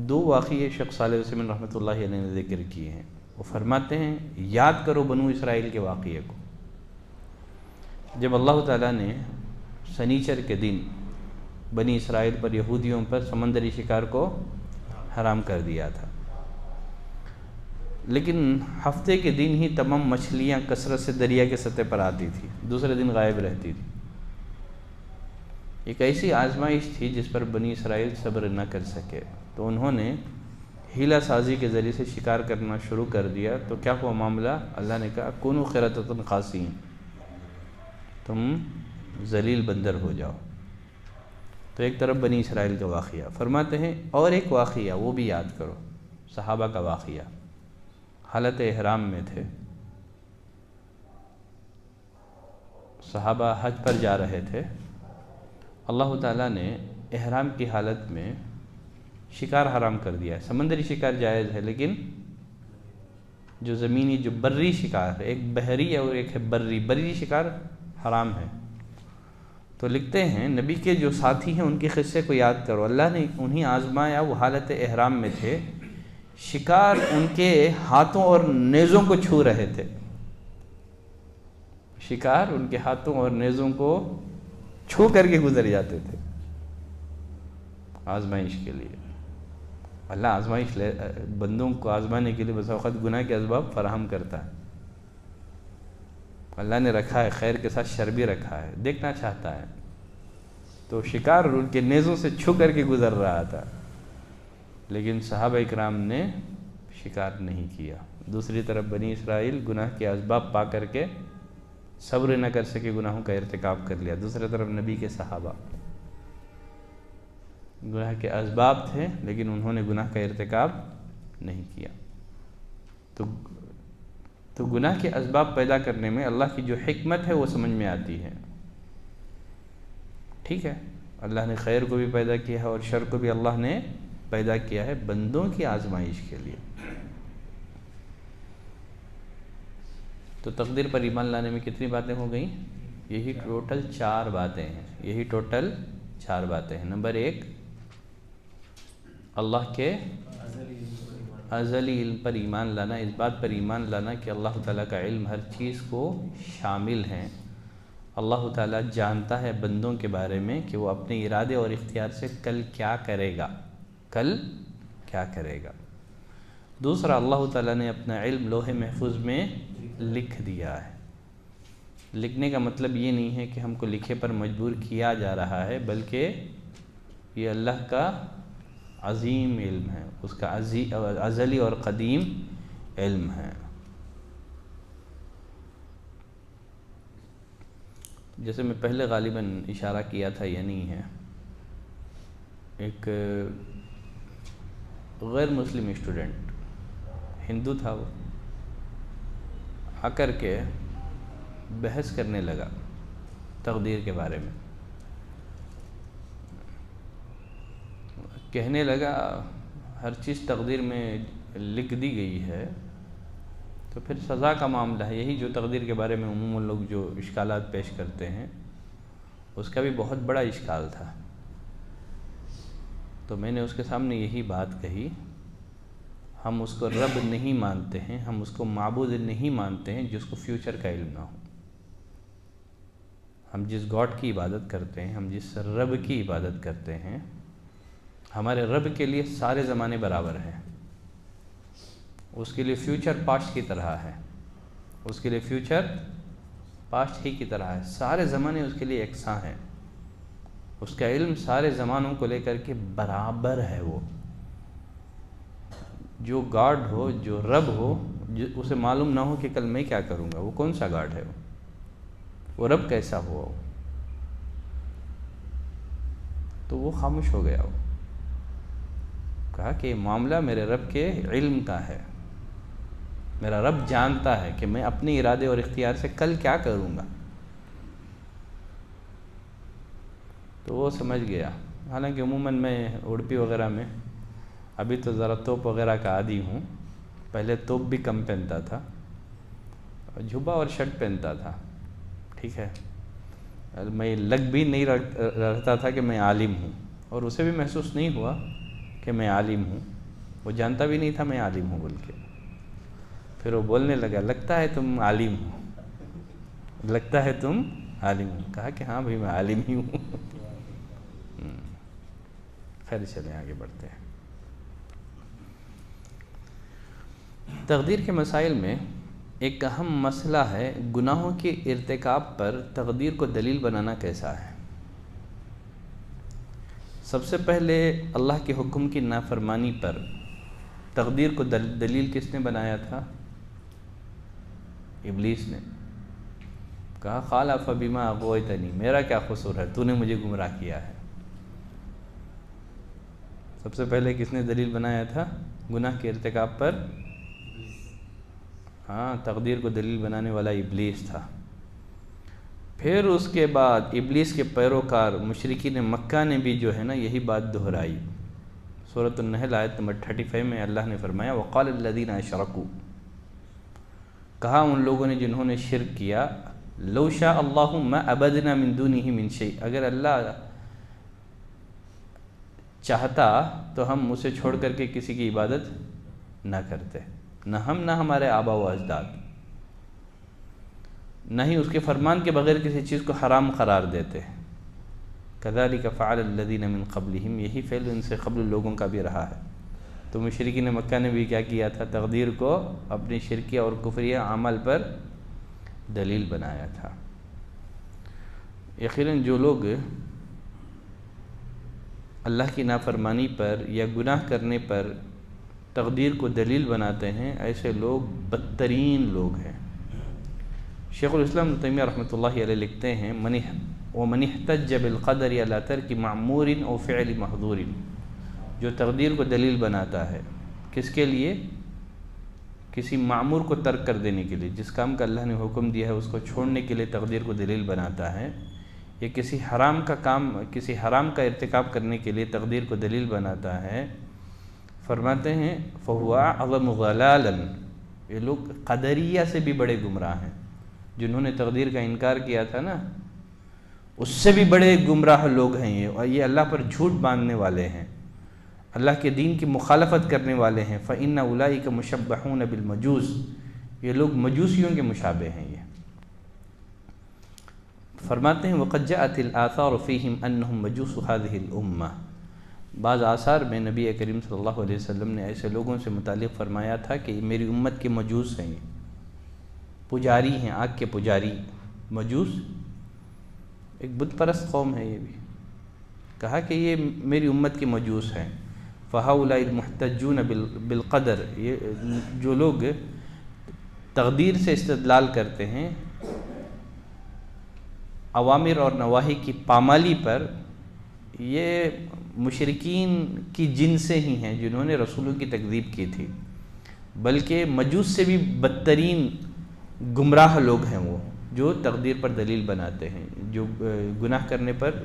2 واقعے شیخ صالح عثیمین رحمۃ اللہ علیہ نے ذکر کیے ہیں. وہ فرماتے ہیں یاد کرو بنو اسرائیل کے واقعے کو، جب اللہ تعالیٰ نے سنیچر کے دن بنی اسرائیل پر، یہودیوں پر سمندری شکار کو حرام کر دیا تھا. لیکن ہفتے کے دن ہی تمام مچھلیاں کثرت سے دریا کے سطح پر آتی تھی، دوسرے دن غائب رہتی تھی۔ ایک ایسی آزمائش تھی جس پر بنی اسرائیل صبر نہ کر سکے، تو انہوں نے ہیلہ سازی کے ذریعے سے شکار کرنا شروع کر دیا۔ تو کیا ہوا معاملہ؟ اللہ نے کہا کونوا قردۃ خاسئین، تم ذلیل بندر ہو جاؤ۔ تو ایک طرف بنی اسرائیل کا واقعہ فرماتے ہیں، اور ایک واقعہ وہ بھی یاد کرو، صحابہ کا واقعہ۔ حالت احرام میں تھے، صحابہ حج پر جا رہے تھے، اللہ تعالیٰ نے احرام کی حالت میں شکار حرام کر دیا ہے۔ سمندری شکار جائز ہے، لیکن جو زمینی جو بری شکار ہے، ایک بحری اور ایک ہے بری شکار حرام ہے۔ تو لکھتے ہیں نبی کے جو ساتھی ہیں ان کے قصے کو یاد کرو، اللہ نے انہیں آزمایا، وہ حالت احرام میں تھے، شکار ان کے ہاتھوں اور نیزوں کو چھو رہے تھے، شکار ان کے ہاتھوں اور نیزوں کو چھو کر کے گزر جاتے تھے آزمائش کے لیے۔ اللہ آزمائش بندوں کو آزمانے کے لیے بسا اوقات گناہ کے اسباب فراہم کرتا ہے۔ اللہ نے رکھا ہے، خیر کے ساتھ شر بھی رکھا ہے، دیکھنا چاہتا ہے۔ تو شکار ان کے نیزوں سے چھو کر کے گزر رہا تھا، لیکن صحابہ اکرام نے شکار نہیں کیا۔ دوسری طرف بنی اسرائیل گناہ کے اسباب پا کر کے صبر نہ کر سکے، گناہوں کا ارتکاب کر لیا۔ دوسری طرف نبی کے صحابہ گناہ کے اسباب تھے، لیکن انہوں نے گناہ کا ارتکاب نہیں کیا۔ تو گناہ کے اسباب پیدا کرنے میں اللہ کی جو حکمت ہے وہ سمجھ میں آتی ہے۔ ٹھیک ہے، اللہ نے خیر کو بھی پیدا کیا ہے اور شر کو بھی اللہ نے پیدا کیا ہے بندوں کی آزمائش کے لیے۔ تو تقدیر پر ایمان لانے میں کتنی باتیں ہو گئیں؟ یہی ٹوٹل 4 باتیں ہیں، یہی ٹوٹل 4 باتیں ہیں۔ نمبر 1، اللہ کے ازلی علم پر ایمان لانا، اس بات پر ایمان لانا کہ اللہ تعالیٰ کا علم ہر چیز کو شامل ہے۔ اللہ تعالیٰ جانتا ہے بندوں کے بارے میں کہ وہ اپنے ارادے اور اختیار سے کل کیا کرے گا، کل کیا کرے گا۔ دوسرا، اللہ تعالیٰ نے اپنا علم لوح محفوظ میں لکھ دیا ہے۔ لکھنے کا مطلب یہ نہیں ہے کہ ہم کو لکھے پر مجبور کیا جا رہا ہے، بلکہ یہ اللہ کا عظیم علم ہے، اس کا ازلی اور قدیم علم ہے۔ جیسے میں پہلے غالباً اشارہ کیا تھا، یہ نہیں ہے، ایک غیر مسلم اسٹوڈنٹ، ہندو تھا، وہ آ کر کے بحث کرنے لگا تقدیر کے بارے میں، کہنے لگا ہر چیز تقدیر میں لکھ دی گئی ہے، تو پھر سزا کا معاملہ ہے۔ یہی جو تقدیر کے بارے میں عموماً لوگ جو اشکالات پیش کرتے ہیں، اس کا بھی بہت بڑا اشکال تھا۔ تو میں نے اس کے سامنے یہی بات کہی، ہم اس کو رب نہیں مانتے ہیں، ہم اس کو معبود نہیں مانتے ہیں جس کو فیوچر کا علم نہ ہو۔ ہم جس گاڈ کی عبادت کرتے ہیں، ہم جس رب کی عبادت کرتے ہیں، ہمارے رب کے لیے سارے زمانے برابر ہیں، اس کے لیے فیوچر پاسٹ کی طرح ہے، اس کے لیے فیوچر پاسٹ ہی کی طرح ہے، سارے زمانے اس کے لیے یکساں ہیں، اس کا علم سارے زمانوں کو لے کر کے برابر ہے۔ وہ جو گاڈ ہو، جو رب ہو، اسے معلوم نہ ہو کہ کل میں کیا کروں گا، وہ کون سا گاڈ ہے، وہ رب کیسا ہوا، تو وہ خاموش ہو گیا۔ وہ کہا کہ یہ معاملہ میرے رب کے علم کا ہے، میرا رب جانتا ہے کہ میں اپنے ارادے اور اختیار سے کل کیا کروں گا۔ تو وہ سمجھ گیا۔ حالانکہ عموماً میں اڑپی وغیرہ میں، ابھی تو ذرا توپ وغیرہ کا عادی ہوں، پہلے توپ بھی کم پہنتا تھا، جھبا اور شرٹ پہنتا تھا، ٹھیک ہے، میں لگ بھی نہیں رہتا تھا کہ میں عالم ہوں، اور اسے بھی محسوس نہیں ہوا کہ میں عالم ہوں، وہ جانتا بھی نہیں تھا میں عالم ہوں بول کے۔ پھر وہ بولنے لگا لگتا ہے تم عالم ہو، لگتا ہے تم عالم ہو۔ کہا کہ ہاں بھائی میں عالم ہی ہوں۔ خیر چلیں آگے بڑھتے ہیں۔ تقدیر کے مسائل میں ایک اہم مسئلہ ہے گناہوں کے ارتکاب پر تقدیر کو دلیل بنانا کیسا ہے۔ سب سے پہلے اللہ کے حکم کی نافرمانی پر تقدیر کو دلیل کس نے بنایا تھا؟ ابلیس نے کہا قال فبما اغویتنی، میرا کیا قصور ہے، تو نے مجھے گمراہ کیا ہے۔ سب سے پہلے کس نے دلیل بنایا تھا گناہ کے ارتکاب پر؟ تقدیر کو دلیل بنانے والا ابلیس تھا۔ پھر اس کے بعد ابلیس کے پیروکار مشرکین مکہ نے بھی جو ہے نا یہی بات دہرائی۔ سورۃ النحل آیت نمبر 35 میں اللہ نے فرمایا وقال الذین اشرکوا، کہا ان لوگوں نے جنہوں نے شرک کیا، لو شاء اللہ ما عبدنا من دونہ من شیء، اگر اللہ چاہتا تو ہم اسے چھوڑ کر کے کسی کی عبادت نہ کرتے، نہ ہم نہ ہمارے آبا و اجداد، نہ ہی اس کے فرمان کے بغیر کسی چیز کو حرام قرار دیتے۔ کذالک فعل الذین من قبلہم، یہی فعل ان سے قبل لوگوں کا بھی رہا ہے۔ تو مشرکین مکہ نے بھی کیا کیا تھا؟ تقدیر کو اپنی شرکیہ اور کفریہ عمل پر دلیل بنایا تھا۔ یقیناً جو لوگ اللہ کی نافرمانی پر یا گناہ کرنے پر تقدیر کو دلیل بناتے ہیں، ایسے لوگ بدترین لوگ ہیں۔ شیخ الاسلام ابن تیمیہ رحمۃ اللہ علیہ لکھتے ہیں وَمَنِ احْتَجَّ بِالْقَدَرِ عَلَىٰ تَرْكِ مَعْمُورٍ أَوْ فِعْلِ مَحْظُورٍ، جو تقدیر کو دلیل بناتا ہے کس کے لیے؟ کسی معمور کو ترک کر دینے کے لیے، جس کام کا اللہ نے حکم دیا ہے اس کو چھوڑنے کے لیے تقدیر کو دلیل بناتا ہے، یا کسی حرام کا ارتکاب کرنے کے لیے تقدیر کو دلیل بناتا ہے، فرماتے ہیں فَهُوَ أَعْظَمُ ضَلَالًا، یہ لوگ قدریہ سے بھی بڑے گمراہ ہیں۔ جنہوں نے تقدیر کا انکار کیا تھا نا، اس سے بھی بڑے گمراہ لوگ ہیں یہ، اور یہ اللہ پر جھوٹ باندھنے والے ہیں، اللہ کے دین کی مخالفت کرنے والے ہیں۔ فَإِنَّ أُولَٰئِكَ مُشَبَّحُونَ بِالْمَجُوسِ، یہ لوگ مجوسیوں کے مشابہ ہیں۔ یہ فرماتے ہیں وَقَدْ جَاءَتِ الْآثَارُ فِيهِمْ أَنَّهُمْ مَجُوسُ هَٰذِهِ الْأُمَّةِ، بعض آثار میں نبی کریم صلی اللہ علیہ وسلم نے ایسے لوگوں سے متعلق فرمایا تھا کہ یہ میری امت کے مجوس ہیں، یہ پجاری ہیں، آگ کے پجاری۔ مجوس ایک بت پرست قوم ہے، یہ بھی کہا کہ یہ میری امت کے مجوس ہیں۔ فَهَؤُلَاءِ الْمُحْتَجُّونَ بِالْقَدَرِ، یہ جو لوگ تقدیر سے استدلال کرتے ہیں اوامر اور نواہی کی پامالی پر، یہ مشرکین کی جن سے ہی ہیں جنہوں نے رسولوں کی تکذیب کی تھی، بلکہ مجوس سے بھی بدترین گمراہ لوگ ہیں وہ، جو تقدیر پر دلیل بناتے ہیں، جو گناہ کرنے پر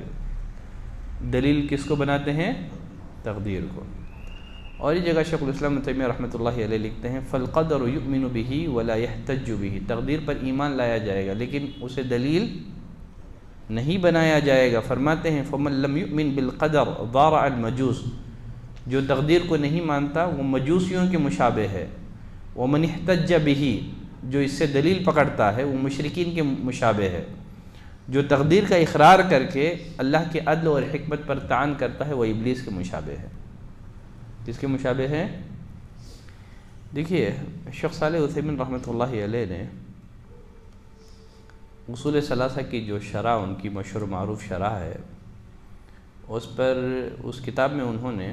دلیل کس کو بناتے ہیں؟ تقدیر کو۔ اور یہ جگہ شیخ الاسلام ابن تیمیہ رحمۃ اللہ علیہ لکھتے ہیں فَالْقَدْرُ يُؤْمِنُ بِهِ وَلَا يَحْتَجُّ بِهِ، تقدیر پر ایمان لایا جائے گا لیکن اسے دلیل نہیں بنایا جائے گا۔ فرماتے ہیں فَمَن لَّمْ يُؤْمِن بِالْقَدْرِ ضَارَعَ الْمَجُوسِ، جو تقدیر کو نہیں مانتا وہ مجوسیوں کے مشابہ ہے۔ وَمَنِ احْتَجَّ بِهِ، جو اس سے دلیل پکڑتا ہے وہ مشرکین کے مشابہ ہے۔ جو تقدیر کا اقرار کر کے اللہ کے عدل اور حکمت پر طعن کرتا ہے وہ ابلیس کے مشابہ ہے۔ کس کے مشابہ ہے؟ دیکھیے شیخ صالح عثیمین رحمۃ اللہ علیہ نے اصول ثلاثہ کی جو شرح ان کی مشہور معروف شرح ہے، اس پر اس کتاب میں انہوں نے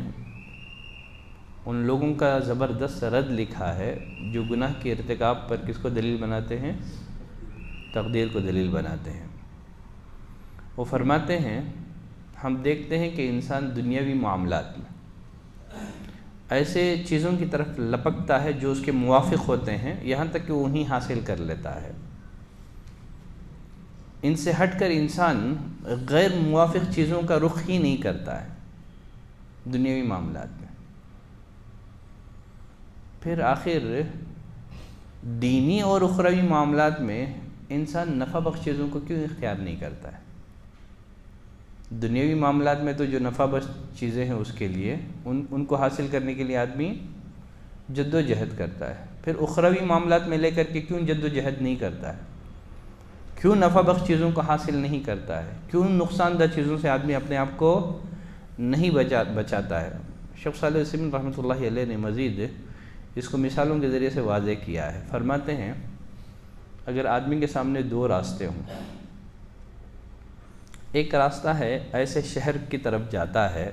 ان لوگوں کا زبردست رد لکھا ہے جو گناہ کے ارتکاب پر کس کو دلیل بناتے ہیں؟ تقدیر کو دلیل بناتے ہیں۔ وہ فرماتے ہیں ہم دیکھتے ہیں کہ انسان دنیاوی معاملات میں ایسے چیزوں کی طرف لپکتا ہے جو اس کے موافق ہوتے ہیں، یہاں تک کہ وہ انہیں حاصل کر لیتا ہے۔ ان سے ہٹ کر انسان غیر موافق چیزوں کا رخ ہی نہیں کرتا ہے دنیاوی معاملات میں۔ پھر آخر دینی اور اخروی معاملات میں انسان نفع بخش چیزوں کو کیوں اختیار نہیں کرتا ہے؟ دنیاوی معاملات میں تو جو نفع بخش چیزیں ہیں اس کے لیے ان کو حاصل کرنے کے لیے آدمی جد و جہد کرتا ہے، پھر اخروی معاملات میں لے کر کے کیوں جد و جہد نہیں کرتا ہے؟ کیوں نفع بخش چیزوں کو حاصل نہیں کرتا ہے؟ کیوں نقصان دہ چیزوں سے آدمی اپنے آپ کو نہیں بچاتا ہے؟ شیخ صالح عثیمین رحمۃ اللہ علیہ نے مزید اس کو مثالوں کے ذریعے سے واضح کیا ہے۔ فرماتے ہیں اگر آدمی کے سامنے دو راستے ہوں، ایک راستہ ہے ایسے شہر کی طرف جاتا ہے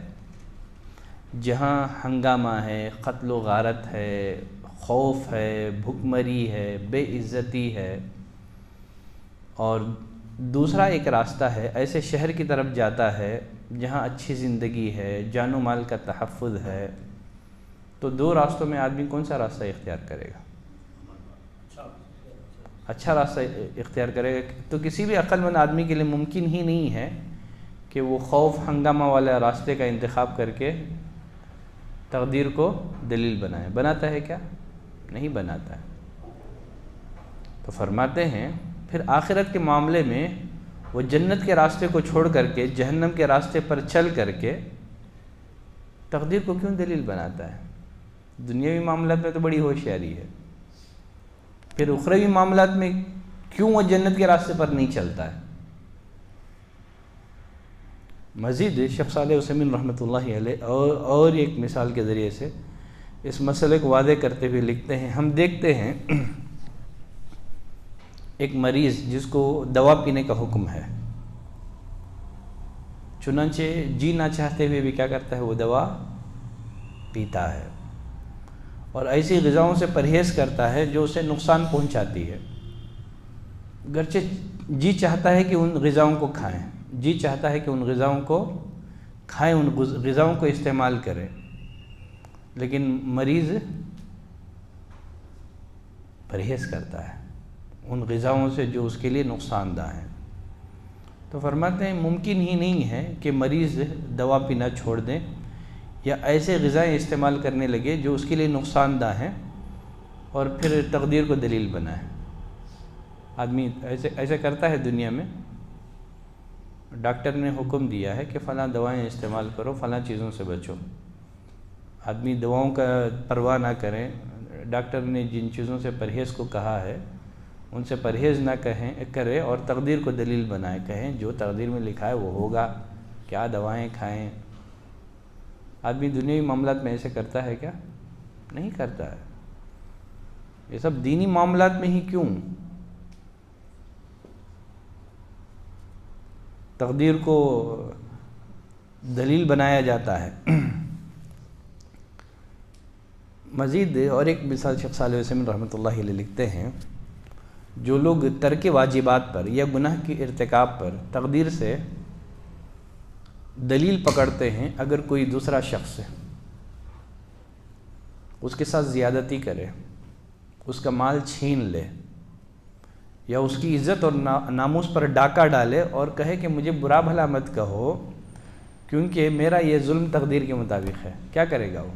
جہاں ہنگامہ ہے، قتل و غارت ہے، خوف ہے، بھوک مری ہے، بے عزتی ہے، اور دوسرا ایک راستہ ہے ایسے شہر کی طرف جاتا ہے جہاں اچھی زندگی ہے، جان و مال کا تحفظ ہے، تو دو راستوں میں آدمی کون سا راستہ اختیار کرے گا؟ اچھا راستہ اختیار کرے گا۔ تو کسی بھی عقل مند آدمی کے لیے ممکن ہی نہیں ہے کہ وہ خوف ہنگامہ والے راستے کا انتخاب کر کے تقدیر کو دلیل بنائے۔ بناتا ہے کیا؟ نہیں بناتا ہے۔ تو فرماتے ہیں پھر آخرت کے معاملے میں وہ جنت کے راستے کو چھوڑ کر کے جہنم کے راستے پر چل کر کے تقدیر کو کیوں دلیل بناتا ہے؟ دنیاوی معاملات میں تو بڑی ہوشیاری ہے، پھر اخروی معاملات میں کیوں وہ جنت کے راستے پر نہیں چلتا ہے؟ مزید شیخ صالح عثیمین رحمۃ اللہ علیہ اور ایک مثال کے ذریعے سے اس مسئلے کو واضح کرتے ہوئے لکھتے ہیں، ہم دیکھتے ہیں ایک مریض جس کو دوا پینے کا حکم ہے، چنانچہ جی نہ چاہتے ہوئے بھی کیا کرتا ہے؟ وہ دوا پیتا ہے، اور ایسی غذاؤں سے پرہیز کرتا ہے جو اسے نقصان پہنچاتی ہے، گرچہ جی چاہتا ہے کہ ان غذاؤں کو کھائیں، جی چاہتا ہے کہ ان غذاؤں کو کھائیں، ان غذاؤں کو استعمال کریں، لیکن مریض پرہیز کرتا ہے ان غذاؤں سے جو اس کے لیے نقصان دہ ہیں۔ تو فرماتے ہیں ممکن ہی نہیں ہے کہ مریض دوا پینا چھوڑ دیں یا ایسے غذائیں استعمال کرنے لگے جو اس کے لیے نقصان دہ ہیں اور پھر تقدیر کو دلیل بنائے۔ آدمی ایسے کرتا ہے دنیا میں، ڈاکٹر نے حکم دیا ہے کہ فلاں دوائیں استعمال کرو، فلاں چیزوں سے بچو، آدمی دواؤں کا پرواہ نہ کریں، ڈاکٹر نے جن چیزوں سے پرہیز کو کہا ہے ان سے پرہیز نہ کرے اور تقدیر کو دلیل بنائے، کہیں جو تقدیر میں لکھا ہے وہ ہوگا، کیا دوائیں کھائیں۔ آدمی دنیاوی معاملات میں ایسے کرتا ہے کیا؟ نہیں کرتا ہے۔ یہ سب دینی معاملات میں ہی کیوں تقدیر کو دلیل بنایا جاتا ہے؟ مزید اور ایک مثال شیخ صالح عثیمین رحمۃ اللہ علیہ لکھتے ہیں، جو لوگ ترک واجبات پر یا گناہ کی ارتکاب پر تقدیر سے دلیل پکڑتے ہیں، اگر کوئی دوسرا شخص اس کے ساتھ زیادتی کرے، اس کا مال چھین لے یا اس کی عزت اور ناموس پر ڈاکہ ڈالے اور کہے کہ مجھے برا بھلا مت کہو کیونکہ میرا یہ ظلم تقدیر کے مطابق ہے، کیا کرے گا وہ؟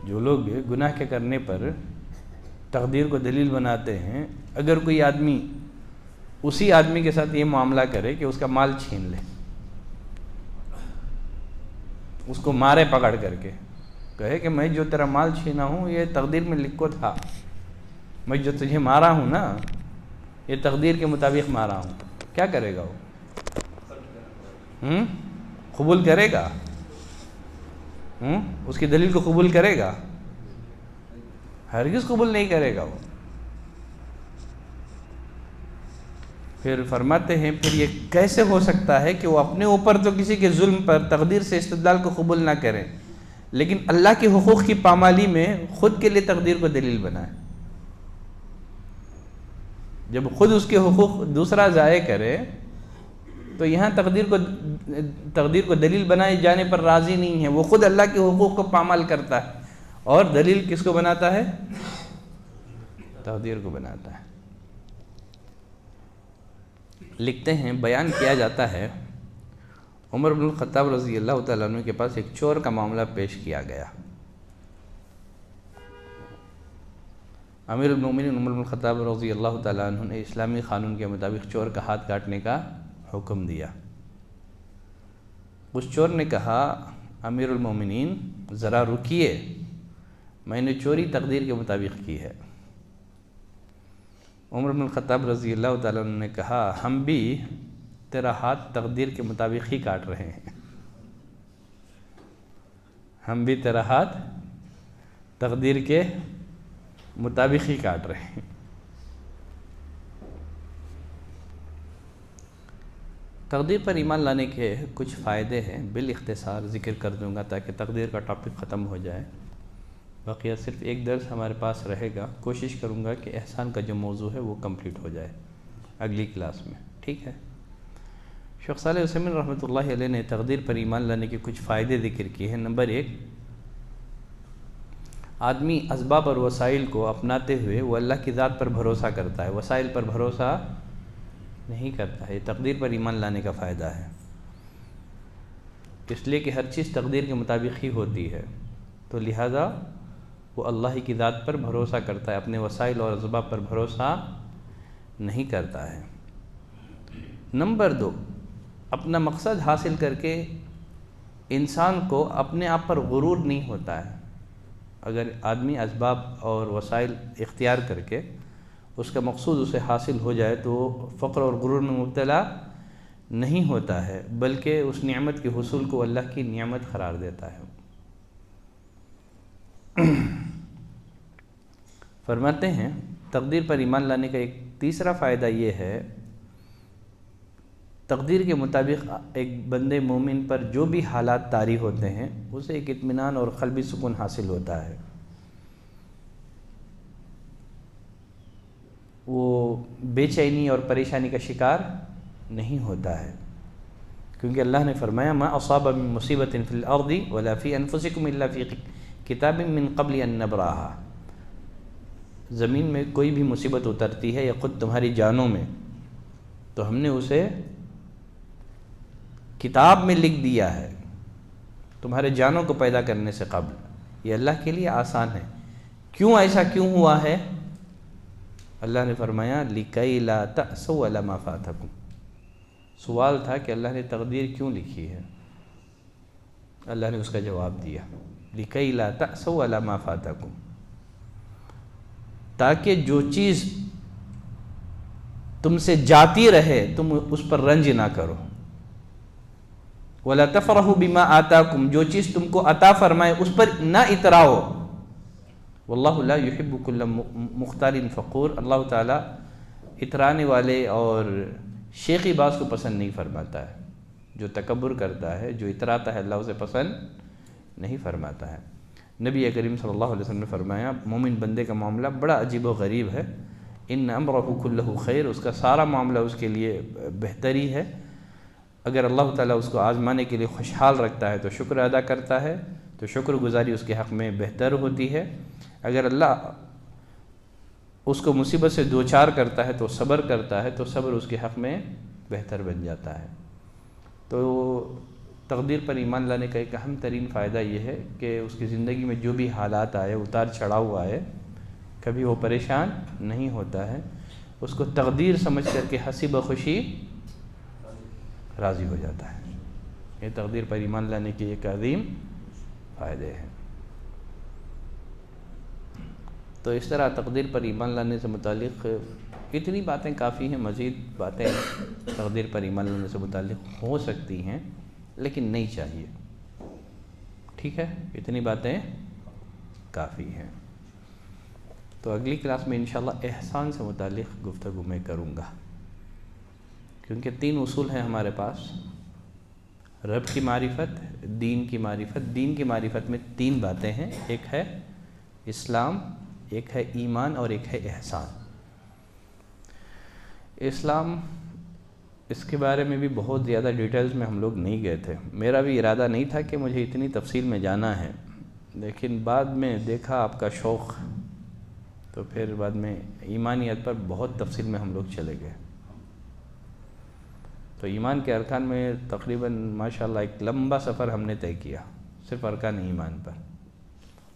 جو لوگ گناہ کے کرنے پر تقدیر کو دلیل بناتے ہیں، اگر کوئی آدمی اسی آدمی کے ساتھ یہ معاملہ کرے کہ اس کا مال چھین لے، اس کو مارے پکڑ کر کے، کہے کہ میں جو تیرا مال چھینا ہوں یہ تقدیر میں لکھو تھا، میں جو تجھے مارا ہوں نا یہ تقدیر کے مطابق مارا ہوں، کیا کرے گا وہ؟ قبول کرے گا؟ اس کی دلیل کو قبول کرے گا؟ ہرگز قبول نہیں کرے گا وہ۔ پھر فرماتے ہیں پھر یہ کیسے ہو سکتا ہے کہ وہ اپنے اوپر تو کسی کے ظلم پر تقدیر سے استدلال کو قبول نہ کریں لیکن اللہ کے حقوق کی پامالی میں خود کے لیے تقدیر کو دلیل بنائے؟ جب خود اس کے حقوق دوسرا ضائع کرے تو یہاں تقدیر کو دلیل بنائے جانے پر راضی نہیں ہے، وہ خود اللہ کے حقوق کو پامال کرتا ہے اور دلیل کس کو بناتا ہے؟ تقدیر کو بناتا ہے۔ لکھتے ہیں بیان کیا جاتا ہے عمر بن الخطاب رضی اللہ تعالیٰ عنہ کے پاس ایک چور کا معاملہ پیش کیا گیا۔ امیر المومنین عمر بن الخطاب رضی اللہ تعالیٰ عنہ نے اسلامی قانون کے مطابق چور کا ہاتھ کاٹنے کا حکم دیا۔ اس چور نے کہا امیر المومنین ذرا رکیے، میں نے چوری تقدیر کے مطابق کی ہے۔ عمر بن الخطاب رضی اللہ تعالیٰ عنہ نے کہا ہم بھی تیرا ہاتھ تقدیر کے مطابق ہی کاٹ رہے ہیں۔ ہم بھی تیرا ہاتھ تقدیر کے مطابق ہی کاٹ رہے ہیں۔ تقدیر پر ایمان لانے کے کچھ فائدے ہیں، بالاختصار ذکر کر دوں گا تاکہ تقدیر کا ٹاپک ختم ہو جائے۔ بقیہ صرف ایک درس ہمارے پاس رہے گا، کوشش کروں گا کہ احسان کا جو موضوع ہے وہ کمپلیٹ ہو جائے اگلی کلاس میں، ٹھیک ہے؟ شیخ صالح عثیمین رحمۃ اللہ علیہ نے تقدیر پر ایمان لانے کے کچھ فائدے ذکر کیے ہیں۔ نمبر 1، آدمی اسباب اور وسائل کو اپناتے ہوئے وہ اللہ کی ذات پر بھروسہ کرتا ہے، وسائل پر بھروسہ نہیں کرتا ہے۔ یہ تقدیر پر ایمان لانے کا فائدہ ہے، اس لیے کہ ہر چیز تقدیر کے مطابق ہی ہوتی ہے، تو لہذا وہ اللہ کی ذات پر بھروسہ کرتا ہے، اپنے وسائل اور اسباب پر بھروسہ نہیں کرتا ہے۔ نمبر 2، اپنا مقصد حاصل کر کے انسان کو اپنے آپ پر غرور نہیں ہوتا ہے۔ اگر آدمی اسباب اور وسائل اختیار کر کے اس کا مقصود اسے حاصل ہو جائے تو وہ فقر اور غرور میں مبتلا نہیں ہوتا ہے، بلکہ اس نعمت کے حصول کو اللہ کی نعمت قرار دیتا ہے۔ فرماتے ہیں تقدیر پر ایمان لانے کا ایک تیسرا فائدہ یہ ہے، تقدیر کے مطابق ایک بندے مومن پر جو بھی حالات طاری ہوتے ہیں اسے ایک اطمینان اور قلبی سکون حاصل ہوتا ہے، وہ بے چینی اور پریشانی کا شکار نہیں ہوتا ہے، کیونکہ اللہ نے فرمایا ما اصاب من مصیبت فی الارض ولا فی انفسکم الا فی کتاب من قبل ان نبراها، زمین میں کوئی بھی مصیبت اترتی ہے یا خود تمہاری جانوں میں تو ہم نے اسے کتاب میں لکھ دیا ہے تمہارے جانوں کو پیدا کرنے سے قبل۔ یہ اللہ کے لیے آسان ہے۔ کیوں ایسا کیوں ہوا ہے؟ اللہ نے فرمایا لِكَيْ لَا تَأْسَوْا عَلَىٰ مَا فَاتَكُمْ، سوال تھا کہ اللہ نے تقدیر کیوں لکھی ہے؟ اللہ نے اس کا جواب دیا لِكَيْ لَا تَأْسَوْا عَلَىٰ مَا فَاتَكُمْ، تاکہ جو چیز تم سے جاتی رہے تم اس پر رنج نہ کرو، وَلَا تَفْرَحُوا بِمَا آتَاكُمْ، جو چیز تم کو عطا فرمائے اس پر نہ اتراؤ، واللہ لا يحب كل مختال فخور، اللہ تعالیٰ اترانے والے اور شیخی باز کو پسند نہیں فرماتا ہے، جو تکبر کرتا ہے جو اتراتا ہے اللہ اسے پسند نہیں فرماتا ہے۔ نبی کریم صلی اللہ علیہ وسلم نے فرمایا مومن بندے کا معاملہ بڑا عجیب و غریب ہے، ان امرہ کلہ خیر، اس کا سارا معاملہ اس کے لیے بہتری ہے۔ اگر اللہ تعالیٰ اس کو آزمانے کے لیے خوشحال رکھتا ہے تو شکر ادا کرتا ہے، تو شکر گزاری اس کے حق میں بہتر ہوتی ہے۔ اگر اللہ اس کو مصیبت سے دوچار کرتا ہے تو صبر کرتا ہے، تو صبر اس کے حق میں بہتر بن جاتا ہے۔ تو تقدیر پر ایمان لانے کا ایک اہم ترین فائدہ یہ ہے کہ اس کی زندگی میں جو بھی حالات آئے، اتار چڑھاؤ آئے، کبھی وہ پریشان نہیں ہوتا ہے، اس کو تقدیر سمجھ کر کے ہنسی بخوشی راضی ہو جاتا ہے۔ یہ تقدیر پر ایمان لانے کے ایک عظیم فائدے ہیں۔ تو اس طرح تقدیر پر ایمان لانے سے متعلق اتنی باتیں کافی ہیں، مزید باتیں تقدیر پر ایمان لانے سے متعلق ہو سکتی ہیں لیکن نہیں چاہیے، ٹھیک ہے؟ اتنی باتیں کافی ہیں۔ تو اگلی کلاس میں انشاءاللہ احسان سے متعلق گفتگو میں کروں گا، کیونکہ 3 اصول ہیں ہمارے پاس، رب کی معرفت، دین کی معرفت۔ دین کی معرفت میں 3 باتیں ہیں، ایک ہے اسلام، ایک ہے ایمان اور ایک ہے احسان۔ اسلام، اس کے بارے میں بھی بہت زیادہ ڈیٹیلز میں ہم لوگ نہیں گئے تھے، میرا بھی ارادہ نہیں تھا کہ مجھے اتنی تفصیل میں جانا ہے، لیکن بعد میں دیکھا آپ کا شوق، تو پھر بعد میں ایمانیت پر بہت تفصیل میں ہم لوگ چلے گئے۔ تو ایمان کے ارکان میں تقریباً ماشاءاللہ ایک لمبا سفر ہم نے طے کیا صرف ارکان ایمان پر۔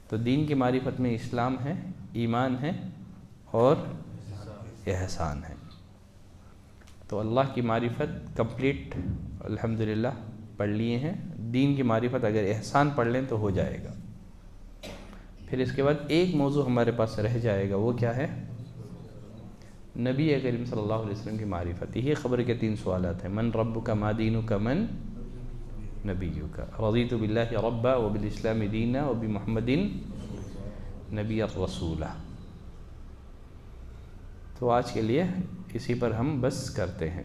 تو دین کی معرفت میں اسلام ہے، ایمان ہے اور احسان ہے۔ تو اللہ کی معرفت کمپلیٹ الحمدللہ پڑھ لیے ہیں، دین کی معرفت اگر احسان پڑھ لیں تو ہو جائے گا۔ پھر اس کے بعد ایک موضوع ہمارے پاس رہ جائے گا، وہ کیا ہے؟ نبی کریم صلی اللہ علیہ وسلم کی معرفت۔ یہ خبر کے 3 سوالات ہیں، من ربک ما دینک من نبیک رضیت باللہ ربا وبالاسلام دینا وبمحمد نبی الرسولہ۔ تو آج کے لیے اسی پر ہم بس کرتے ہیں۔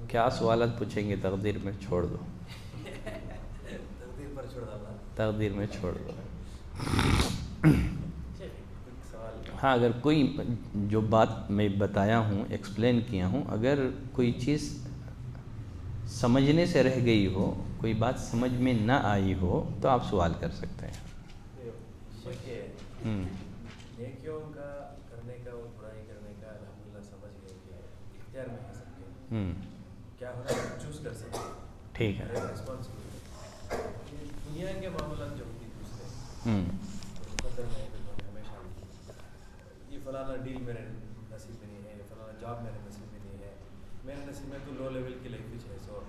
کیا سوالات پوچھیں گے؟ تقدیر میں چھوڑ دو، تقدیر میں چھوڑ دو۔ ہاں، اگر کوئی جو بات میں بتایا ہوں، ایکسپلین کیا ہوں، اگر کوئی چیز سمجھنے سے رہ گئی ہو، کوئی بات سمجھ میں نہ آئی ہو، تو آپ سوال کر سکتے ہیں۔ نیکیوں کا کرنے کا اور برائی کرنے کا الحمدللہ سمجھ گئے کہ اختیار میں ہے سب کے، کیا ہونا ہے چوز کر سکتے ہیں۔ ٹھیک ہے۔ رسپانسبلٹی دنیا کے معاملات جو ہوتی دوسرے مقدر میں ہمیشہ یہ فلانا ڈیل میرے نصیب میں نہیں ہے، یہ فلانا جاب میرے نصیب میں نہیں ہے، میرے نصیب میں تو لو لیول کی لینگویج ہے، سو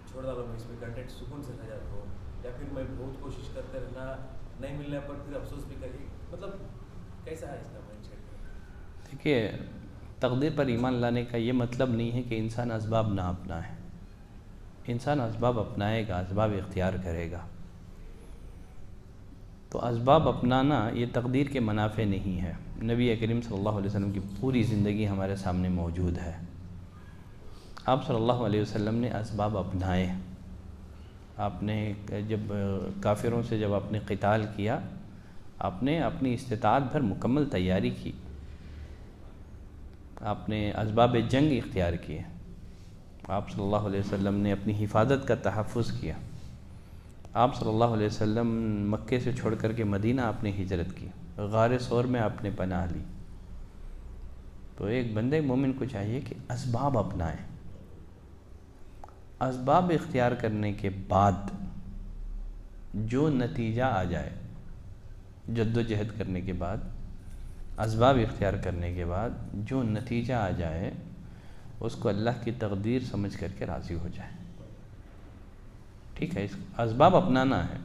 چھوڑ ڈالو، میں اس میں کنٹینٹ سکون سے رہ جاتا ہوں، یا پھر میں بہت کوشش کرتے رہنا، نہیں ملنے پر پھر افسوس بھی کری، مطلب کیسا ہے اس کا مائنڈ سیٹ؟ دیکھیے، تقدیر پر ایمان لانے کا یہ مطلب نہیں ہے کہ انسان اسباب نہ اپنائے۔ انسان اسباب اپنائے گا، اسباب اختیار کرے گا، تو اسباب اپنانا یہ تقدیر کے منافع نہیں ہے۔ نبی کریم صلی اللہ علیہ وسلم کی پوری زندگی ہمارے سامنے موجود ہے۔ آپ صلی اللہ علیہ وسلم نے اسباب اپنائے۔ آپ نے جب کافروں سے جب آپ نے قتال کیا، آپ نے اپنی استطاعت بھر مکمل تیاری کی، آپ نے اسباب جنگ اختیار کیے، آپ صلی اللہ علیہ وسلم نے اپنی حفاظت کا تحفظ کیا، آپ صلی اللہ علیہ وسلم مکے سے چھوڑ کر کے مدینہ آپ نے ہجرت کی، غار ثور میں آپ نے پناہ لی۔ تو ایک بندے مومن کو چاہیے کہ اسباب اپنائے۔ اسباب اختیار کرنے کے بعد جو نتیجہ آ جائے، جد و جہد کرنے کے بعد، اسباب اختیار کرنے کے بعد جو نتیجہ آ جائے، اس کو اللہ کی تقدیر سمجھ کر کے راضی ہو جائے۔ ٹھیک ہے، اس اسباب اپنانا ہے،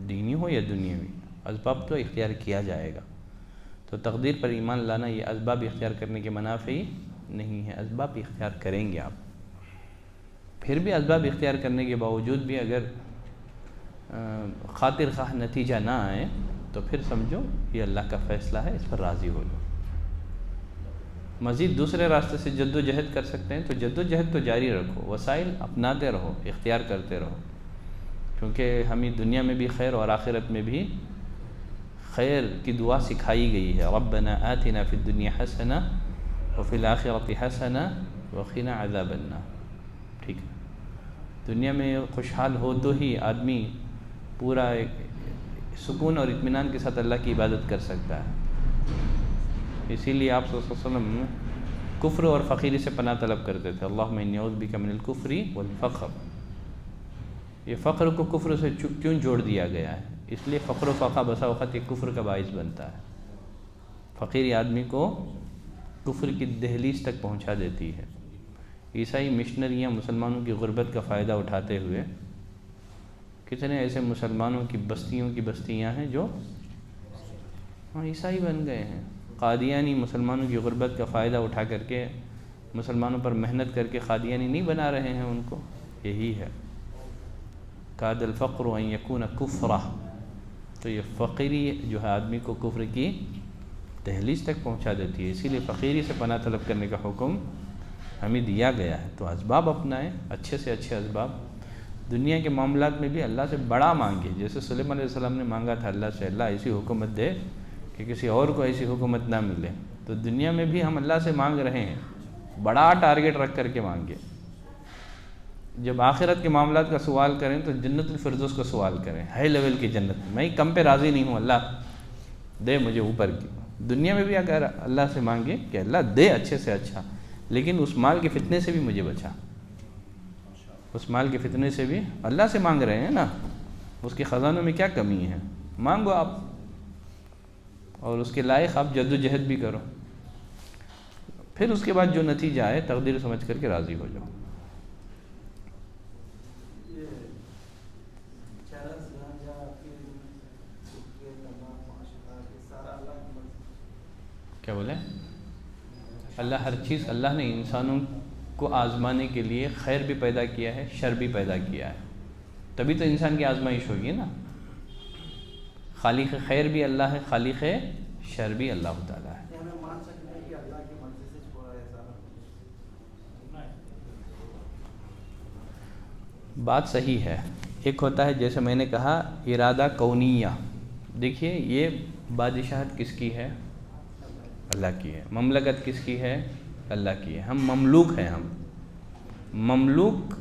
دینی ہو یا دنیاوی، اسباب تو اختیار کیا جائے گا۔ تو تقدیر پر ایمان لانا یہ اسباب اختیار کرنے کے منافع ہی نہیں ہے، اسباب اختیار کریں گے آپ۔ پھر بھی اسباب اختیار کرنے کے باوجود بھی اگر خاطر خواہ نتیجہ نہ آئے تو پھر سمجھو یہ اللہ کا فیصلہ ہے، اس پر راضی ہو جاؤ۔ مزید دوسرے راستے سے جد و جہد کر سکتے ہیں تو جد و جہد تو جاری رکھو، وسائل اپناتے رہو، اختیار کرتے رہو، کیونکہ ہمیں دنیا میں بھی خیر اور آخرت میں بھی خیر کی دعا سکھائی گئی ہے۔ ربنا آتنا فی الدنیا حسنہ وفی الآخرۃ حسنہ وقنا عذاب النار۔ ٹھیک ہے، دنیا میں خوشحال ہو تو ہی آدمی پورا سکون اور اطمینان کے ساتھ اللہ کی عبادت کر سکتا ہے۔ اسی لیے آپ صلی اللہ علیہ وسلم کفر اور فقیری سے پناہ طلب کرتے تھے، اللہم انی اعوذ بک من الکفر والفقر۔ یہ فقر کو کفر سے کیوں جوڑ دیا گیا ہے؟ اس لیے فقر و فقہ بسا اوقات ایک کفر کا باعث بنتا ہے۔ فقیری آدمی کو کفر کی دہلیز تک پہنچا دیتی ہے۔ عیسائی مشنریاں مسلمانوں کی غربت کا فائدہ اٹھاتے ہوئے کتنے ایسے مسلمانوں کی بستیاں ہیں جو عیسائی بن گئے ہیں۔ قادیانی مسلمانوں کی غربت کا فائدہ اٹھا کر کے مسلمانوں پر محنت کر کے قادیانی نہیں بنا رہے ہیں ان کو۔ یہی ہے کاد الفقر ان یکون کفرا۔ تو یہ فقیری جو ہے آدمی کو کفر کی دہلیز تک پہنچا دیتی ہے، اسی لیے فقیری سے پناہ طلب کرنے کا حکم ہمیں دیا گیا ہے۔ تو اسباب اپنائیں، اچھے سے اچھے اسباب۔ دنیا کے معاملات میں بھی اللہ سے بڑا مانگے، جیسے سلیمان علیہ السلام نے مانگا تھا اللہ سے، اللہ ایسی حکومت دے کہ کسی اور کو ایسی حکومت نہ ملے۔ تو دنیا میں بھی ہم اللہ سے مانگ رہے ہیں، بڑا ٹارگٹ رکھ کر کے مانگے۔ جب آخرت کے معاملات کا سوال کریں تو جنت الفردوس کا سوال کریں، ہائی لیول کی جنت۔ میں کم پہ راضی نہیں ہوں، اللہ دے مجھے اوپر کی۔ دنیا میں بھی اگر اللہ سے مانگے کہ اللہ دے اچھے سے اچھا، لیکن اس مال کے فتنے سے بھی مجھے بچا، اس مال کے فتنے سے بھی اللہ سے مانگ رہے ہیں نا، اس کے خزانوں میں کیا کمی ہے؟ مانگو آپ، اور اس کے لائق آپ جد و جہد بھی کرو، پھر اس کے بعد جو نتیجہ آئے تقدیر سمجھ کر کے راضی ہو جاؤ۔ کیا بولے؟ اللہ ہر چیز، اللہ نے انسانوں کو آزمانے کے لیے خیر بھی پیدا کیا ہے، شر بھی پیدا کیا ہے، تبھی تو انسان کی آزمائش ہوگی نا۔ خالق خیر بھی اللہ ہے، خالق شر بھی اللہ تعالیٰ ہے۔ بات صحیح ہے۔ ایک ہوتا ہے جیسے میں نے کہا ارادہ کونیہ، دیکھیے یہ بادشاہت کس کی ہے؟ اللہ کی ہے۔ مملکت کس کی ہے؟ اللہ کی ہے۔ ہم مملوک ہیں، ہم مملوک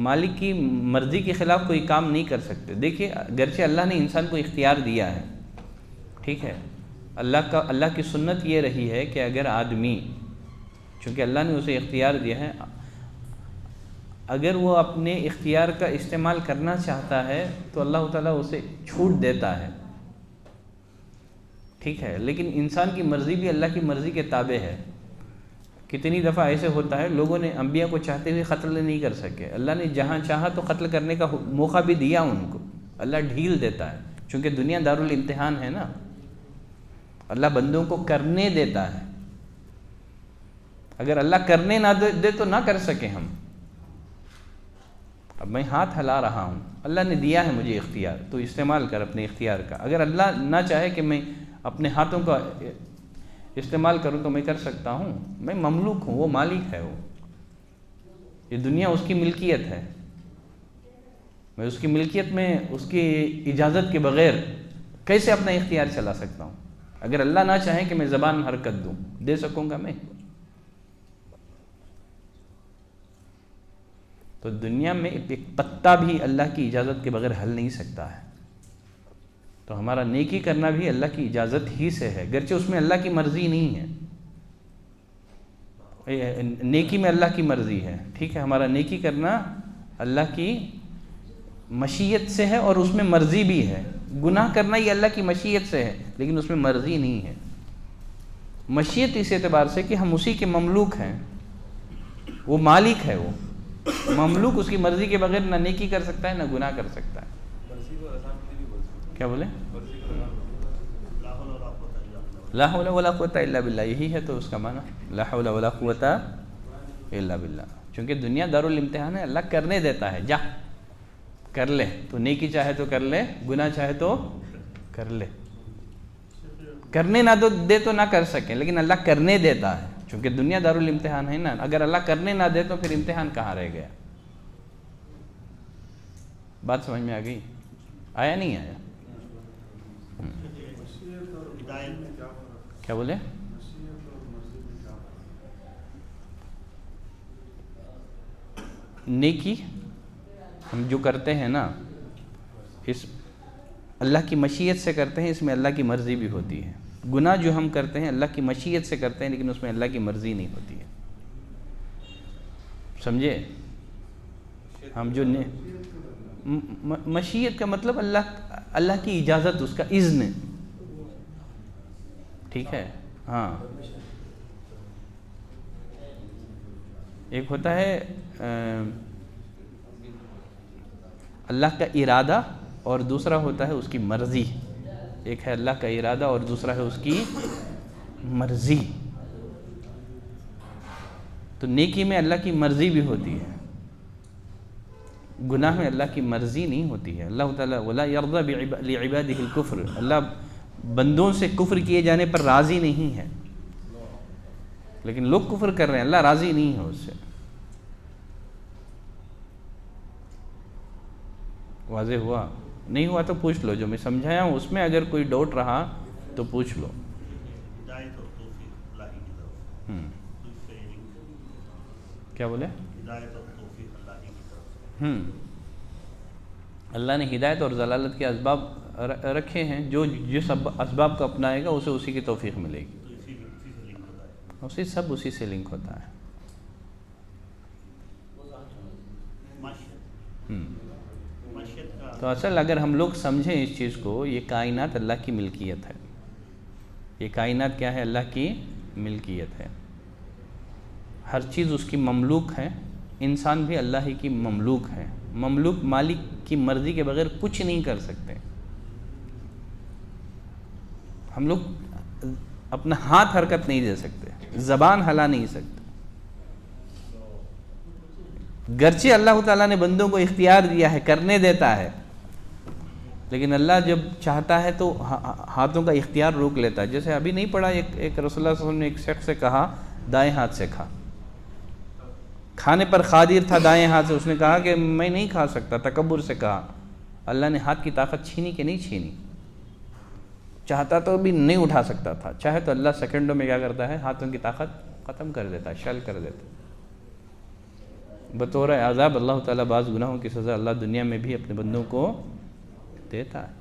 مالک کی مرضی کے خلاف کوئی کام نہیں کر سکتے۔ دیکھیے اگرچہ اللہ نے انسان کو اختیار دیا ہے، ٹھیک ہے، اللہ کی سنت یہ رہی ہے کہ اگر آدمی، چونکہ اللہ نے اسے اختیار دیا ہے، اگر وہ اپنے اختیار کا استعمال کرنا چاہتا ہے تو اللہ تعالیٰ اسے چھوٹ دیتا ہے، ٹھیک ہے، لیکن انسان کی مرضی بھی اللہ کی مرضی کے تابع ہے۔ کتنی دفعہ ایسے ہوتا ہے لوگوں نے انبیاء کو چاہتے ہوئے قتل نہیں کر سکے، اللہ نے جہاں چاہا تو قتل کرنے کا موقع بھی دیا ان کو، اللہ ڈھیل دیتا ہے، چونکہ دنیا دارالامتحان ہے نا، اللہ بندوں کو کرنے دیتا ہے۔ اگر اللہ کرنے نہ دے تو نہ کر سکے ہم۔ اب میں ہاتھ ہلا رہا ہوں، اللہ نے دیا ہے مجھے اختیار، تو استعمال کر اپنے اختیار کا۔ اگر اللہ نہ چاہے کہ میں اپنے ہاتھوں کا استعمال کروں تو میں کر سکتا ہوں؟ میں مملوک ہوں، وہ مالک ہے، وہ یہ دنیا اس کی ملکیت ہے، میں اس کی ملکیت میں اس کی اجازت کے بغیر کیسے اپنا اختیار چلا سکتا ہوں؟ اگر اللہ نہ چاہے کہ میں زبان حرکت دوں، دے سکوں گا میں؟ تو دنیا میں ایک پتا بھی اللہ کی اجازت کے بغیر ہل نہیں سکتا ہے، تو ہمارا نیکی کرنا بھی اللہ کی اجازت ہی سے ہے، گرچہ اس میں اللہ کی مرضی نہیں ہے، نیکی میں اللہ کی مرضی ہے، ٹھیک ہے، ہمارا نیکی کرنا اللہ کی مشیت سے ہے اور اس میں مرضی بھی ہے، گناہ کرنا یہ اللہ کی مشیت سے ہے لیکن اس میں مرضی نہیں ہے۔ مشیت اس اعتبار سے کہ ہم اسی کے مملوک ہیں، وہ مالک ہے، وہ مملوک اس کی مرضی کے بغیر نہ نیکی کر سکتا ہے نہ گناہ کر سکتا ہے۔ کیا بولے؟ لا حول ولا قوت الا باللہ، یہی ہے تو اس کا معنی لا حول ولا قوت الا باللہ، چونکہ دنیا دارالامتحان ہے، اللہ کرنے دیتا ہے، جا کر لے، تو نیکی چاہے تو کر لے، گناہ چاہے تو کر لے، کرنے نہ دے تو نہ کر سکیں، لیکن اللہ کرنے دیتا ہے، چونکہ دنیا دارالامتحان ہے نا، اگر اللہ کرنے نہ دے تو پھر امتحان کہاں رہ گیا؟ بات سمجھ میں آ گئی؟ آیا نہیں آیا؟ کیا بولے؟ نیکی ہم جو کرتے ہیں نا، اس اللہ کی مشیت سے کرتے ہیں، اس میں اللہ کی مرضی بھی ہوتی ہے۔ گناہ جو ہم کرتے ہیں اللہ کی مشیت سے کرتے ہیں لیکن اس میں اللہ کی مرضی نہیں ہوتی ہے، سمجھے؟ ہم جو مشیت کا مطلب اللہ کی اجازت، اس کا اذن، ٹھیک ہے، ہاں۔ ایک ہوتا ہے اللہ کا ارادہ اور دوسرا ہوتا ہے اس کی مرضی، ایک ہے اللہ کا ارادہ اور دوسرا ہے اس کی مرضی۔ تو نیکی میں اللہ کی مرضی بھی ہوتی ہے، گناہ میں اللہ کی مرضی نہیں ہوتی ہے۔ اللہ تعالیٰ وَلَا يَرْضَى لِعِبَادِهِ الْكُفْرِ، اللہ بندوں سے کفر کیے جانے پر راضی نہیں ہے، لیکن لوگ کفر کر رہے ہیں، اللہ راضی نہیں ہے اس سے۔ واضح ہوا؟ نہیں ہوا تو پوچھ لو، جو میں سمجھایا ہوں اس میں اگر کوئی ڈاؤٹ رہا تو پوچھ لو۔ کیا بولے؟ اللہ نے ہدایت اور ضلالت کے اسباب رکھے ہیں، جو جس اسباب کو اپنائے گا اسے اسی کی توفیق ملے گی، اسی سے لنک ہوتا ہے۔ تو اصل اگر ہم لوگ سمجھیں اس چیز کو، یہ کائنات اللہ کی ملکیت ہے، یہ کائنات کیا ہے؟ اللہ کی ملکیت ہے، ہر چیز اس کی مملوک ہے، انسان بھی اللہ ہی کی مملوک ہے۔ مملوک مالک کی مرضی کے بغیر کچھ نہیں کر سکتے۔ ہم لوگ اپنا ہاتھ حرکت نہیں دے سکتے، زبان ہلا نہیں سکتا. گرچہ اللہ تعالیٰ نے بندوں کو اختیار دیا ہے، کرنے دیتا ہے، لیکن اللہ جب چاہتا ہے تو ہاتھوں کا اختیار روک لیتا ہے. جیسے ابھی نہیں پڑھا، ایک رسول اللہ صلی اللہ علیہ وسلم نے ایک شخص سے کہا دائیں ہاتھ سے کھا، کھانے پر قادر تھا دائیں ہاتھ سے، اس نے کہا کہ میں نہیں کھا سکتا، تکبر سے کہا. اللہ نے ہاتھ کی طاقت چھینی کہ نہیں چھینی؟ چاہتا تو بھی نہیں اٹھا سکتا تھا، چاہے تو اللہ سیکنڈوں میں کیا کرتا ہے، ہاتھوں کی طاقت ختم کر دیتا ہے، شل کر دیتا ہے. بطور عذاب اللہ تعالیٰ بعض گناہوں کی سزا اللہ دنیا میں بھی اپنے بندوں کو دیتا ہے.